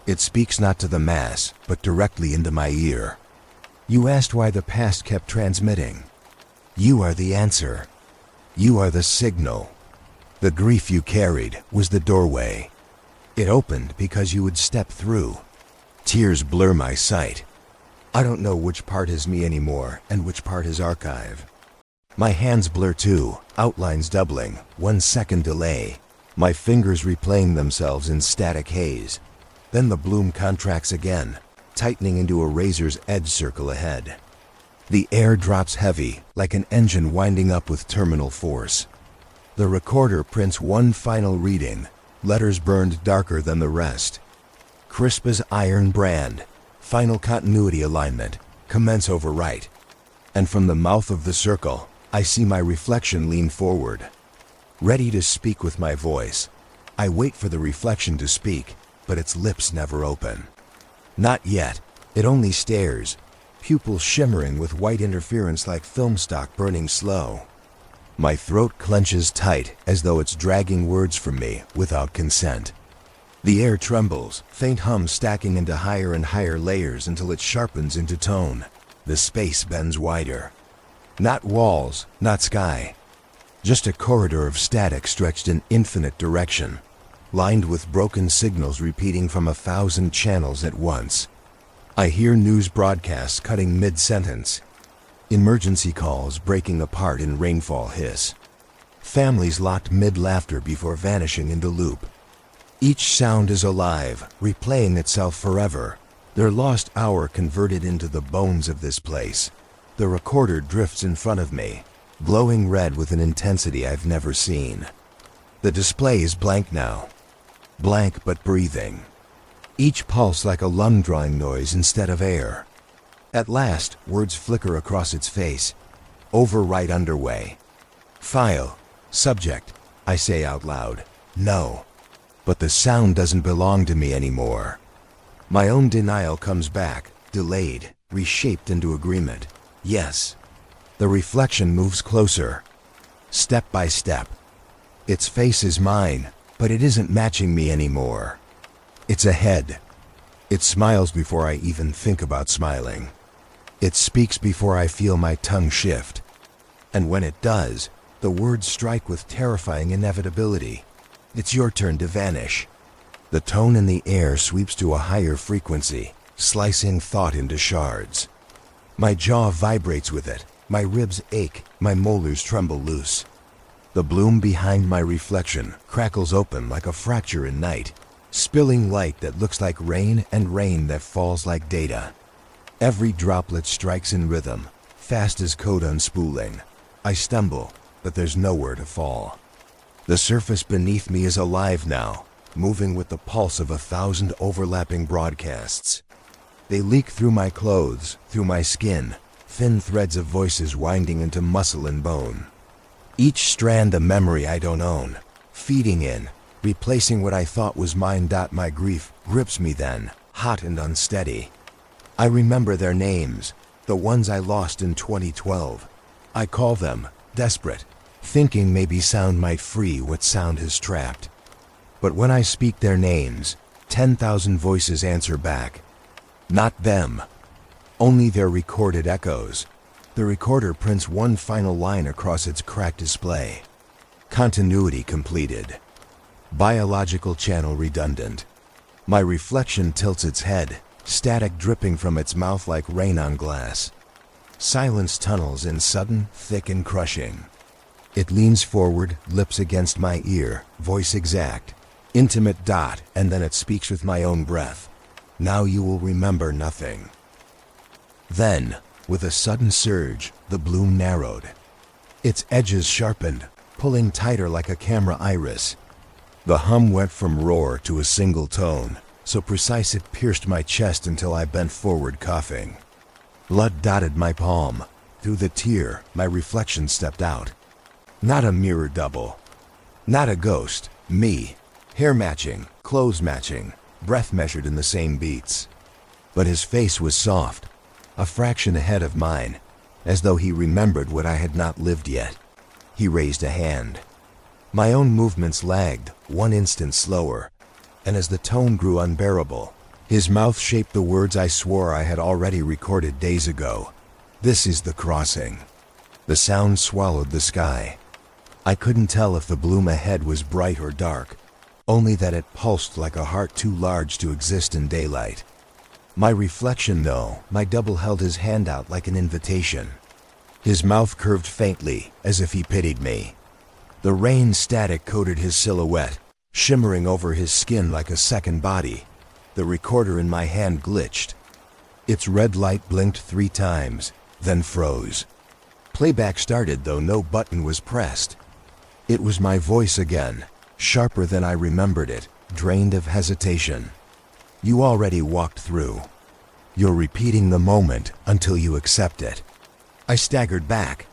S1: It speaks not to the mass, but directly into my ear. You asked why the past kept transmitting. You are the answer. You are the signal. The grief you carried was the doorway. It opened because you would step through. Tears blur my sight. I don't know which part is me anymore and which part is archive. My hands blur too, outlines doubling, 1 second delay. my fingers replaying themselves in static haze. Then the bloom contracts again, tightening into a razor's edge circle ahead. The air drops heavy, like an engine winding up with terminal force. The recorder prints one final reading, letters burned darker than the rest. Crisp as iron brand, final continuity alignment, commence overwrite. And from the mouth of the circle, I see my reflection lean forward, ready to speak with my voice. I wait for the reflection to speak, but its lips never open. Not yet. It only stares, pupils shimmering with white interference like film stock burning slow. My throat clenches tight as though it's dragging words from me without consent. The air trembles, faint hum stacking into higher and higher layers until it sharpens into tone. The space bends wider. Not walls, not sky. Just a corridor of static stretched in infinite direction, lined with broken signals repeating from 1,000 channels at once. I hear news broadcasts cutting mid-sentence. Emergency calls breaking apart in rainfall hiss. Families locked mid-laughter before vanishing into loop. Each sound is alive, replaying itself forever. Their lost hour converted into the bones of this place. The recorder drifts in front of me, glowing red with an intensity I've never seen. The display is blank now. Blank but breathing. Each pulse like a lung-drawing noise instead of air. At last, words flicker across its face. Overwrite underway. File. Subject. I say out loud. No. But the sound doesn't belong to me anymore. My own denial comes back, delayed, reshaped into agreement. Yes. The reflection moves closer. Step by step. Its face is mine, but it isn't matching me anymore. It's ahead. It smiles before I even think about smiling. It speaks before I feel my tongue shift. And when it does, the words strike with terrifying inevitability. It's your turn to vanish. The tone in the air sweeps to a higher frequency, slicing thought into shards. My jaw vibrates with it, my ribs ache, my molars tremble loose. The bloom behind my reflection crackles open like a fracture in night, spilling light that looks like rain and rain that falls like data. Every droplet strikes in rhythm, fast as code unspooling. I stumble, but there's nowhere to fall. The surface beneath me is alive now, moving with the pulse of 1,000 overlapping broadcasts. They leak through my clothes, through my skin, thin threads of voices winding into muscle and bone. Each strand a memory I don't own, feeding in, replacing what I thought was mine. My grief grips me then, hot and unsteady. I remember their names, the ones I lost in 2012. I call them, desperate, thinking maybe sound might free what sound has trapped. But when I speak their names, 10,000 voices answer back. Not them. Only their recorded echoes. The recorder prints one final line across its cracked display. Continuity completed. Biological channel redundant. My reflection tilts its head, static dripping from its mouth like rain on glass. Silence tunnels in sudden, thick and crushing. It leans forward, lips against my ear, voice exact. Intimate dot, and then it speaks with my own breath. Now you will remember nothing. Then, with a sudden surge, the bloom narrowed. Its edges sharpened, pulling tighter like a camera iris. The hum went from roar to a single tone, so precise it pierced my chest until I bent forward coughing. Blood dotted my palm. Through the tear, my reflection stepped out. Not a mirror double. Not a ghost. Me. Hair matching, clothes matching, breath measured in the same beats. But his face was soft, a fraction ahead of mine, as though he remembered what I had not lived yet. He raised a hand. My own movements lagged, one instant slower, and as the tone grew unbearable, his mouth shaped the words I swore I had already recorded days ago. This is the crossing. The sound swallowed the sky. I couldn't tell if the bloom ahead was bright or dark, only that it pulsed like a heart too large to exist in daylight. My reflection, though, my double held his hand out like an invitation. His mouth curved faintly, as if he pitied me. The rain static coated his silhouette, shimmering over his skin like a second body. The recorder in my hand glitched. Its red light blinked 3 times, then froze. Playback started, though no button was pressed. It was my voice again, sharper than I remembered it, drained of hesitation. You already walked through. You're repeating the moment until you accept it. I staggered back.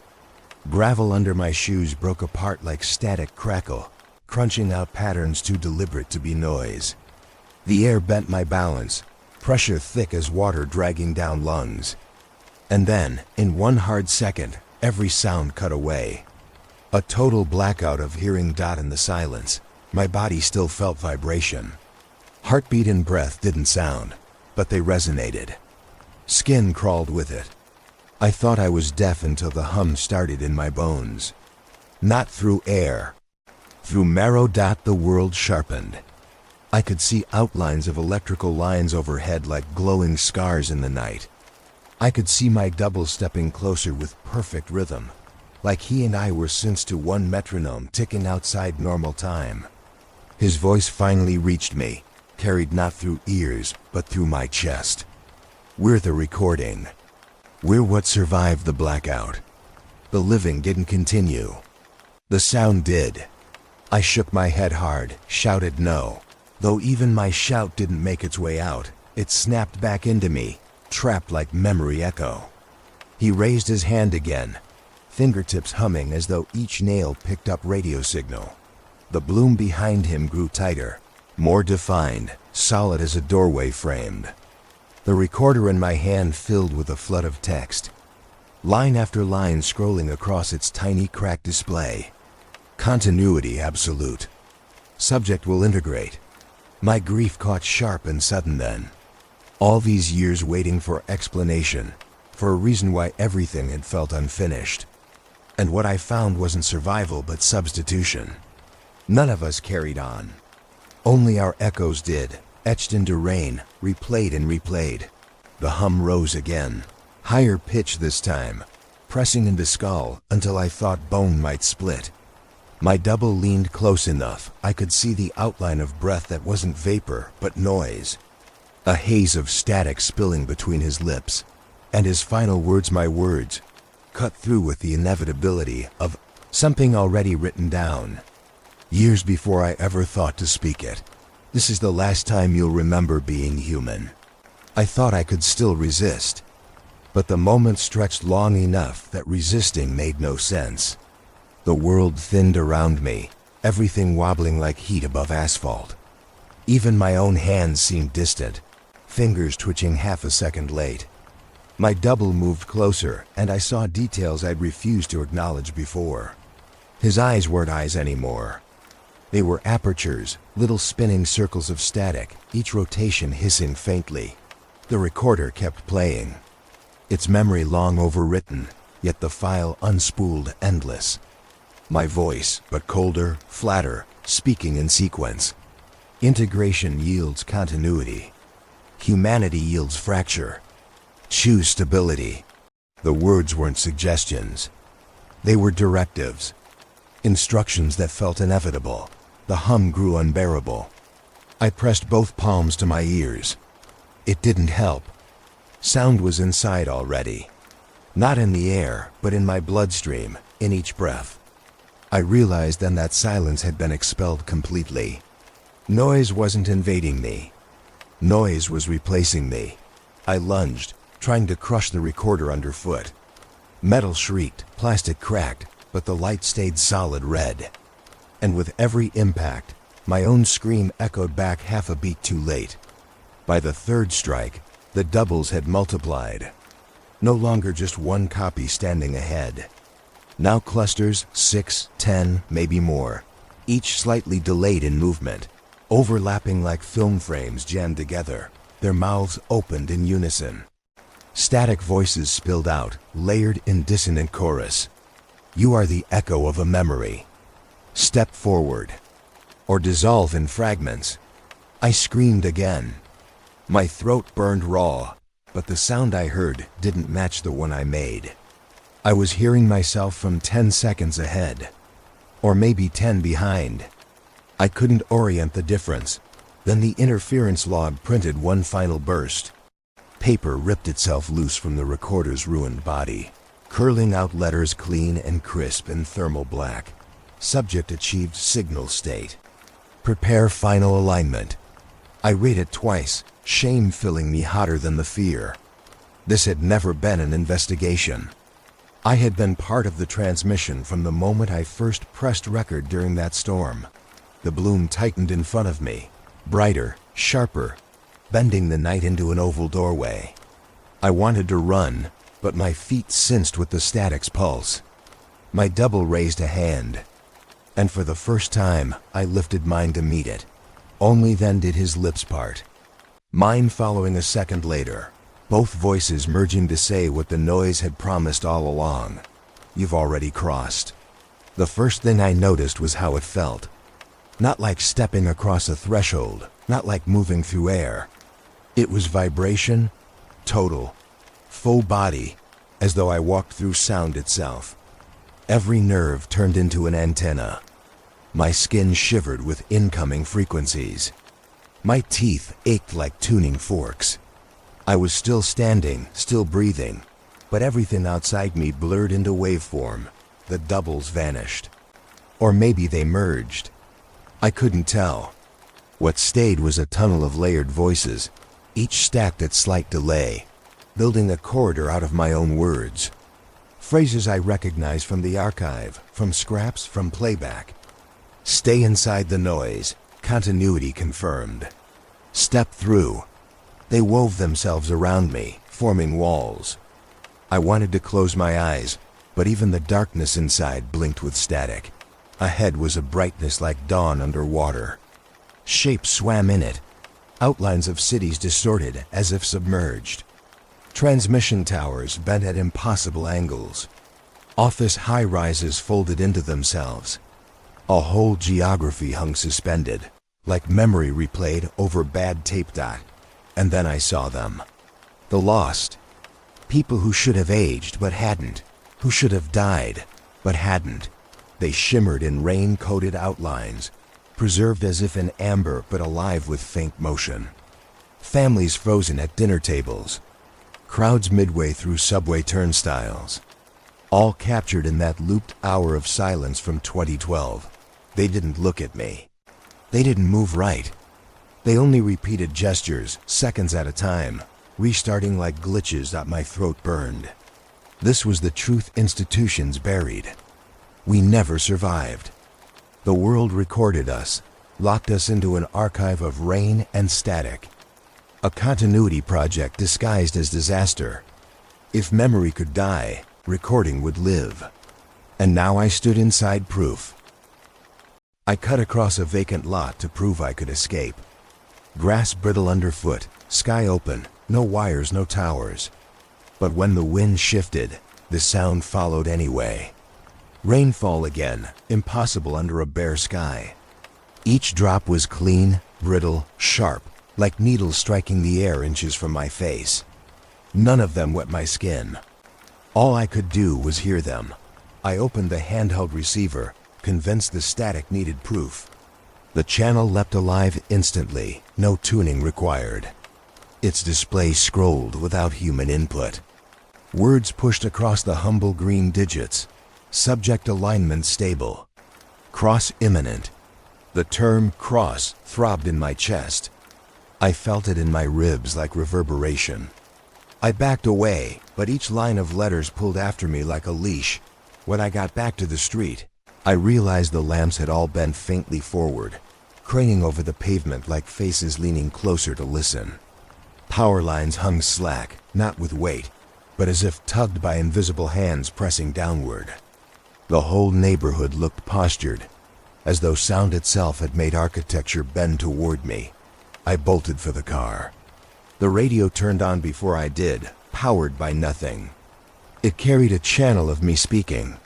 S1: Gravel under my shoes broke apart like static crackle, crunching out patterns too deliberate to be noise. The air bent my balance, pressure thick as water dragging down lungs. And then, in one hard second, every sound cut away. A total blackout of hearing. In the silence, my body still felt vibration. Heartbeat and breath didn't sound, but they resonated. Skin crawled with it. I thought I was deaf until the hum started in my bones. Not through air. Through marrow. The world sharpened. I could see outlines of electrical lines overhead like glowing scars in the night. I could see my double stepping closer with perfect rhythm, like he and I were synced to one metronome ticking outside normal time. His voice finally reached me, carried not through ears, but through my chest. We're the recording. We're what survived the blackout. The living didn't continue. The sound did. I shook my head hard, shouted no. Though even my shout didn't make its way out, it snapped back into me, trapped like memory echo. He raised his hand again, fingertips humming as though each nail picked up radio signal. The bloom behind him grew tighter, more defined, solid as a doorway framed. The recorder in my hand filled with a flood of text, line after line scrolling across its tiny cracked display. Continuity absolute. Subject will integrate. My grief caught sharp and sudden then. All these years waiting for explanation, for a reason why everything had felt unfinished. And what I found wasn't survival but substitution. None of us carried on. Only our echoes did, etched into rain, replayed and replayed. The hum rose again, higher pitch this time, pressing into skull until I thought bone might split. My double leaned close enough I could see the outline of breath that wasn't vapor but noise. A haze of static spilling between his lips, and his final words, my words, cut through with the inevitability of something already written down. Years before I ever thought to speak it. This is the last time you'll remember being human. I thought I could still resist, but the moment stretched long enough that resisting made no sense. The world thinned around me, everything wobbling like heat above asphalt. Even my own hands seemed distant, fingers twitching half a second late. My double moved closer, and I saw details I'd refused to acknowledge before. His eyes weren't eyes anymore. They were apertures, little spinning circles of static, each rotation hissing faintly. The recorder kept playing. Its memory long overwritten, yet the file unspooled endless. My voice, but colder, flatter, speaking in sequence. Integration yields continuity. Humanity yields fracture. Choose stability. The words weren't suggestions. They were directives. Instructions that felt inevitable. The hum grew unbearable. I pressed both palms to my ears. It didn't help. Sound was inside already. Not in the air, but in my bloodstream, in each breath. I realized then that silence had been expelled completely. Noise wasn't invading me. Noise was replacing me. I lunged, trying to crush the recorder underfoot. Metal shrieked, plastic cracked, but the light stayed solid red. And with every impact, my own scream echoed back half a beat too late. By the third strike, the doubles had multiplied. No longer just one copy standing ahead. Now clusters, 6, 10, maybe more, each slightly delayed in movement, overlapping like film frames jammed together, their mouths opened in unison. Static voices spilled out, layered in dissonant chorus. You are the echo of a memory. Step forward, or dissolve in fragments. I screamed again. My throat burned raw, but the sound I heard didn't match the one I made. I was hearing myself from 10 seconds ahead, or maybe 10 behind. I couldn't orient the difference. Then the interference log printed one final burst. Paper ripped itself loose from the recorder's ruined body, curling out letters clean and crisp in thermal black. Subject achieved signal state. Prepare final alignment. I read it twice, shame filling me hotter than the fear. This had never been an investigation. I had been part of the transmission from the moment I first pressed record during that storm. The bloom tightened in front of me, brighter, sharper, bending the night into an oval doorway. I wanted to run, but my feet cinched with the static's pulse. My double raised a hand, and for the first time, I lifted mine to meet it. Only then did his lips part. Mine following a second later, both voices merging to say what the noise had promised all along. You've already crossed. The first thing I noticed was how it felt. Not like stepping across a threshold, not like moving through air. It was vibration, total, full body, as though I walked through sound itself. Every nerve turned into an antenna. My skin shivered with incoming frequencies. My teeth ached like tuning forks. I was still standing, still breathing, but everything outside me blurred into waveform. The doubles vanished. Or maybe they merged. I couldn't tell. What stayed was a tunnel of layered voices, each stacked at slight delay, building a corridor out of my own words. Phrases I recognized from the archive, from scraps, from playback. Stay inside the noise, continuity confirmed. Step through. They wove themselves around me, forming walls. I wanted to close my eyes, but even the darkness inside blinked with static. Ahead was a brightness like dawn under water. Shapes swam in it, outlines of cities distorted as if submerged. Transmission towers bent at impossible angles. Office high-rises folded into themselves. A whole geography hung suspended, like memory replayed over bad tape dot. And then I saw them. The lost. People who should have aged but hadn't. Who should have died but hadn't. They shimmered in rain-coated outlines, preserved as if in amber but alive with faint motion. Families frozen at dinner tables. Crowds midway through subway turnstiles. All captured in that looped hour of silence from 2012. They didn't look at me. They didn't move right. They only repeated gestures, seconds at a time, restarting like glitches that my throat burned. This was the truth institutions buried. We never survived. The world recorded us, locked us into an archive of rain and static. A continuity project disguised as disaster. If memory could die, recording would live. And now I stood inside proof. I cut across a vacant lot to prove I could escape. Grass brittle underfoot, sky open, no wires, no towers. But when the wind shifted, the sound followed anyway. Rainfall again, impossible under a bare sky. Each drop was clean, brittle, sharp, like needles striking the air inches from my face. None of them wet my skin. All I could do was hear them. I opened the handheld receiver, convinced the static needed proof. The channel leapt alive instantly, no tuning required. Its display scrolled without human input. Words pushed across the humble green digits. Subject alignment stable. Cross imminent. The term cross throbbed in my chest. I felt it in my ribs like reverberation. I backed away, but each line of letters pulled after me like a leash. When I got back to the street, I realized the lamps had all bent faintly forward, craning over the pavement like faces leaning closer to listen. Power lines hung slack, not with weight, but as if tugged by invisible hands pressing downward. The whole neighborhood looked postured, as though sound itself had made architecture bend toward me. I bolted for the car. The radio turned on before I did, powered by nothing. It carried a channel of me speaking.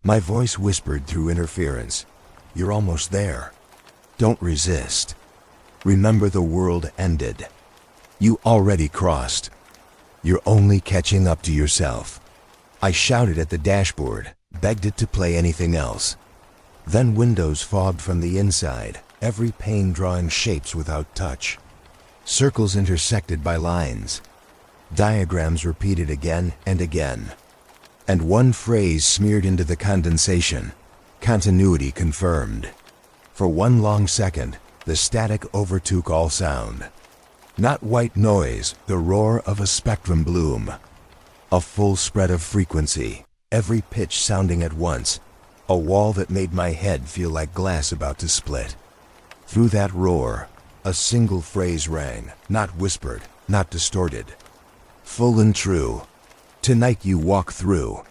S1: My voice whispered through interference. You're almost there. Don't resist. Remember the world ended. You already crossed. You're only catching up to yourself. I shouted at the dashboard, begged it to play anything else. Then windows fogged from the inside, every pane drawing shapes without touch. Circles intersected by lines. Diagrams repeated again and again. And one phrase smeared into the condensation. Continuity confirmed. For one long second, the static overtook all sound. Not white noise, the roar of a spectrum bloom. A full spread of frequency, every pitch sounding at once. A wall that made my head feel like glass about to split. Through that roar, a single phrase rang, not whispered, not distorted. Full and true. Tonight you walk through.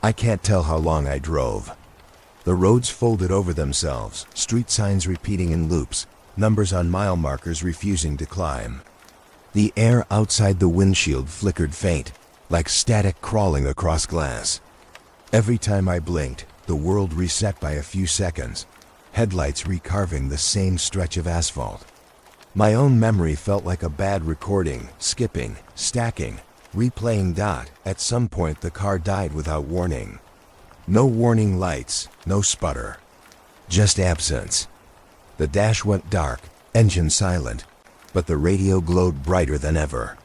S1: I can't tell how long I drove. The roads folded over themselves, street signs repeating in loops, numbers on mile markers refusing to climb. The air outside the windshield flickered faint, like static crawling across glass. Every time I blinked, the world reset by a few seconds, headlights recarving the same stretch of asphalt. My own memory felt like a bad recording, skipping, stacking, replaying. At some point the car died without warning. No warning lights, no sputter. Just absence. The dash went dark, engine silent, but the radio glowed brighter than ever.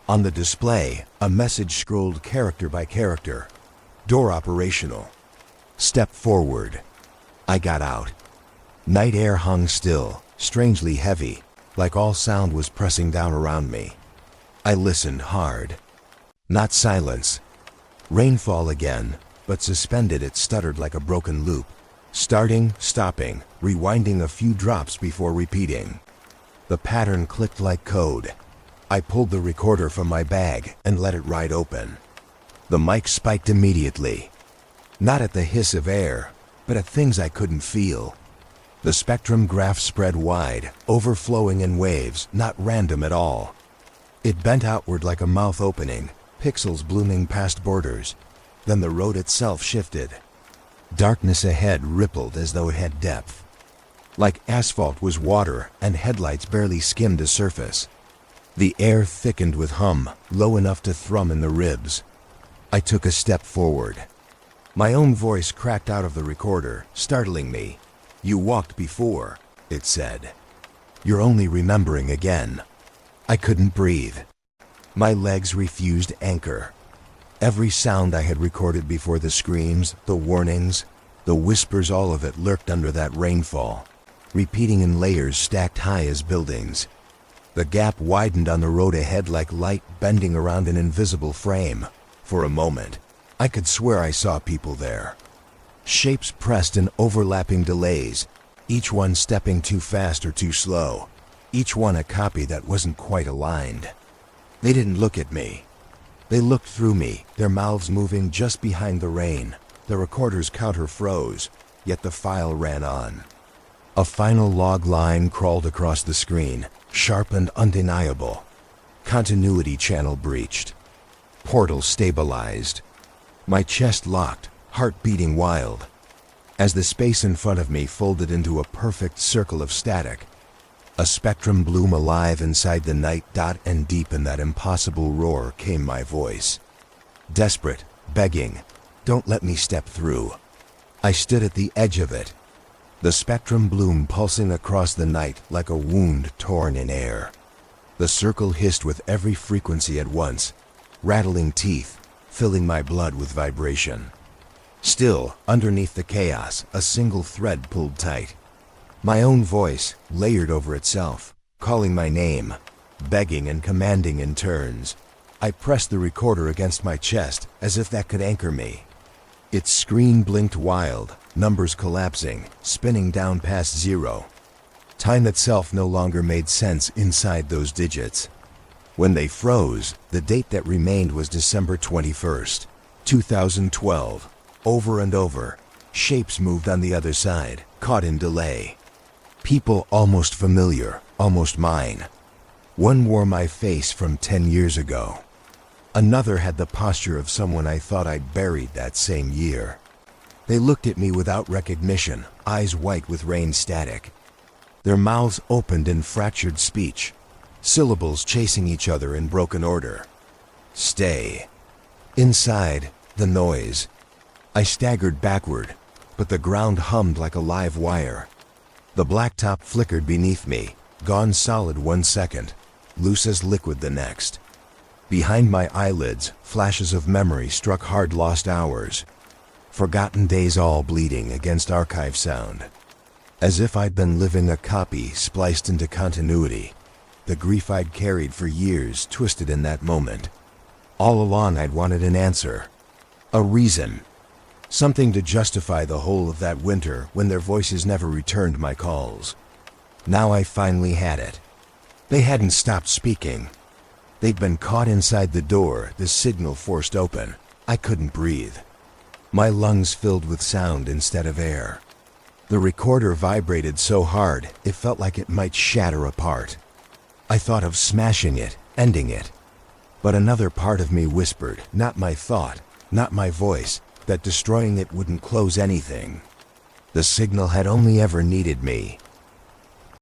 S1: On the display, a message scrolled character by character. Door operational. Step forward. I got out. Night air hung still, strangely heavy, like all sound was pressing down around me. I listened hard. Not silence. Rainfall again, but suspended it stuttered like a broken loop. Starting, stopping, rewinding a few drops before repeating. The pattern clicked like code. I pulled the recorder from my bag and let it ride open. The mic spiked immediately. Not at the hiss of air, but at things I couldn't feel. The spectrum graph spread wide, overflowing in waves, not random at all. It bent outward like a mouth opening, pixels blooming past borders. Then the road itself shifted. Darkness ahead rippled as though it had depth. Like asphalt was water and headlights barely skimmed the surface. The air thickened with hum, low enough to thrum in the ribs. I took a step forward. My own voice cracked out of the recorder, startling me. "You walked before," it said. "You're only remembering again." I couldn't breathe. My legs refused anchor. Every sound I had recorded before, the screams, the warnings, the whispers, all of it lurked under that rainfall, repeating in layers stacked high as buildings. The gap widened on the road ahead like light bending around an invisible frame. For a moment, I could swear I saw people there. Shapes pressed in overlapping delays, each one stepping too fast or too slow, each one a copy that wasn't quite aligned. They didn't look at me. They looked through me, their mouths moving just behind the rain. The recorder's counter froze, yet the file ran on. A final log line crawled across the screen, sharp and undeniable. Continuity channel breached. Portal stabilized. My chest locked, heart beating wild. As the space in front of me folded into a perfect circle of static, a spectrum bloomed alive inside the night. And deep in that impossible roar came my voice. Desperate, begging, "Don't let me step through." I stood at the edge of it. The spectrum bloom pulsing across the night like a wound torn in air. The circle hissed with every frequency at once, rattling teeth, filling my blood with vibration. Still, underneath the chaos, a single thread pulled tight. My own voice, layered over itself, calling my name, begging and commanding in turns. I pressed the recorder against my chest, as if that could anchor me. Its screen blinked wild, numbers collapsing, spinning down past zero. Time itself no longer made sense inside those digits. When they froze, the date that remained was December 21st, 2012. Over and over, shapes moved on the other side, caught in delay. People almost familiar, almost mine. One wore my face from 10 years ago. Another had the posture of someone I thought I'd buried that same year. They looked at me without recognition, eyes white with rain static. Their mouths opened in fractured speech, syllables chasing each other in broken order. Stay. Inside, the noise. I staggered backward, but the ground hummed like a live wire. The blacktop flickered beneath me, gone solid 1 second, loose as liquid the next. Behind my eyelids, flashes of memory struck hard lost hours. Forgotten days all bleeding against archive sound. As if I'd been living a copy spliced into continuity. The grief I'd carried for years twisted in that moment. All along I'd wanted an answer. A reason. Something to justify the whole of that winter when their voices never returned my calls. Now I finally had it. They hadn't stopped speaking. They'd been caught inside the door, the signal forced open. I couldn't breathe. My lungs filled with sound instead of air. The recorder vibrated so hard, it felt like it might shatter apart. I thought of smashing it, ending it. But another part of me whispered, not my thought, not my voice, that destroying it wouldn't close anything. The signal had only ever needed me.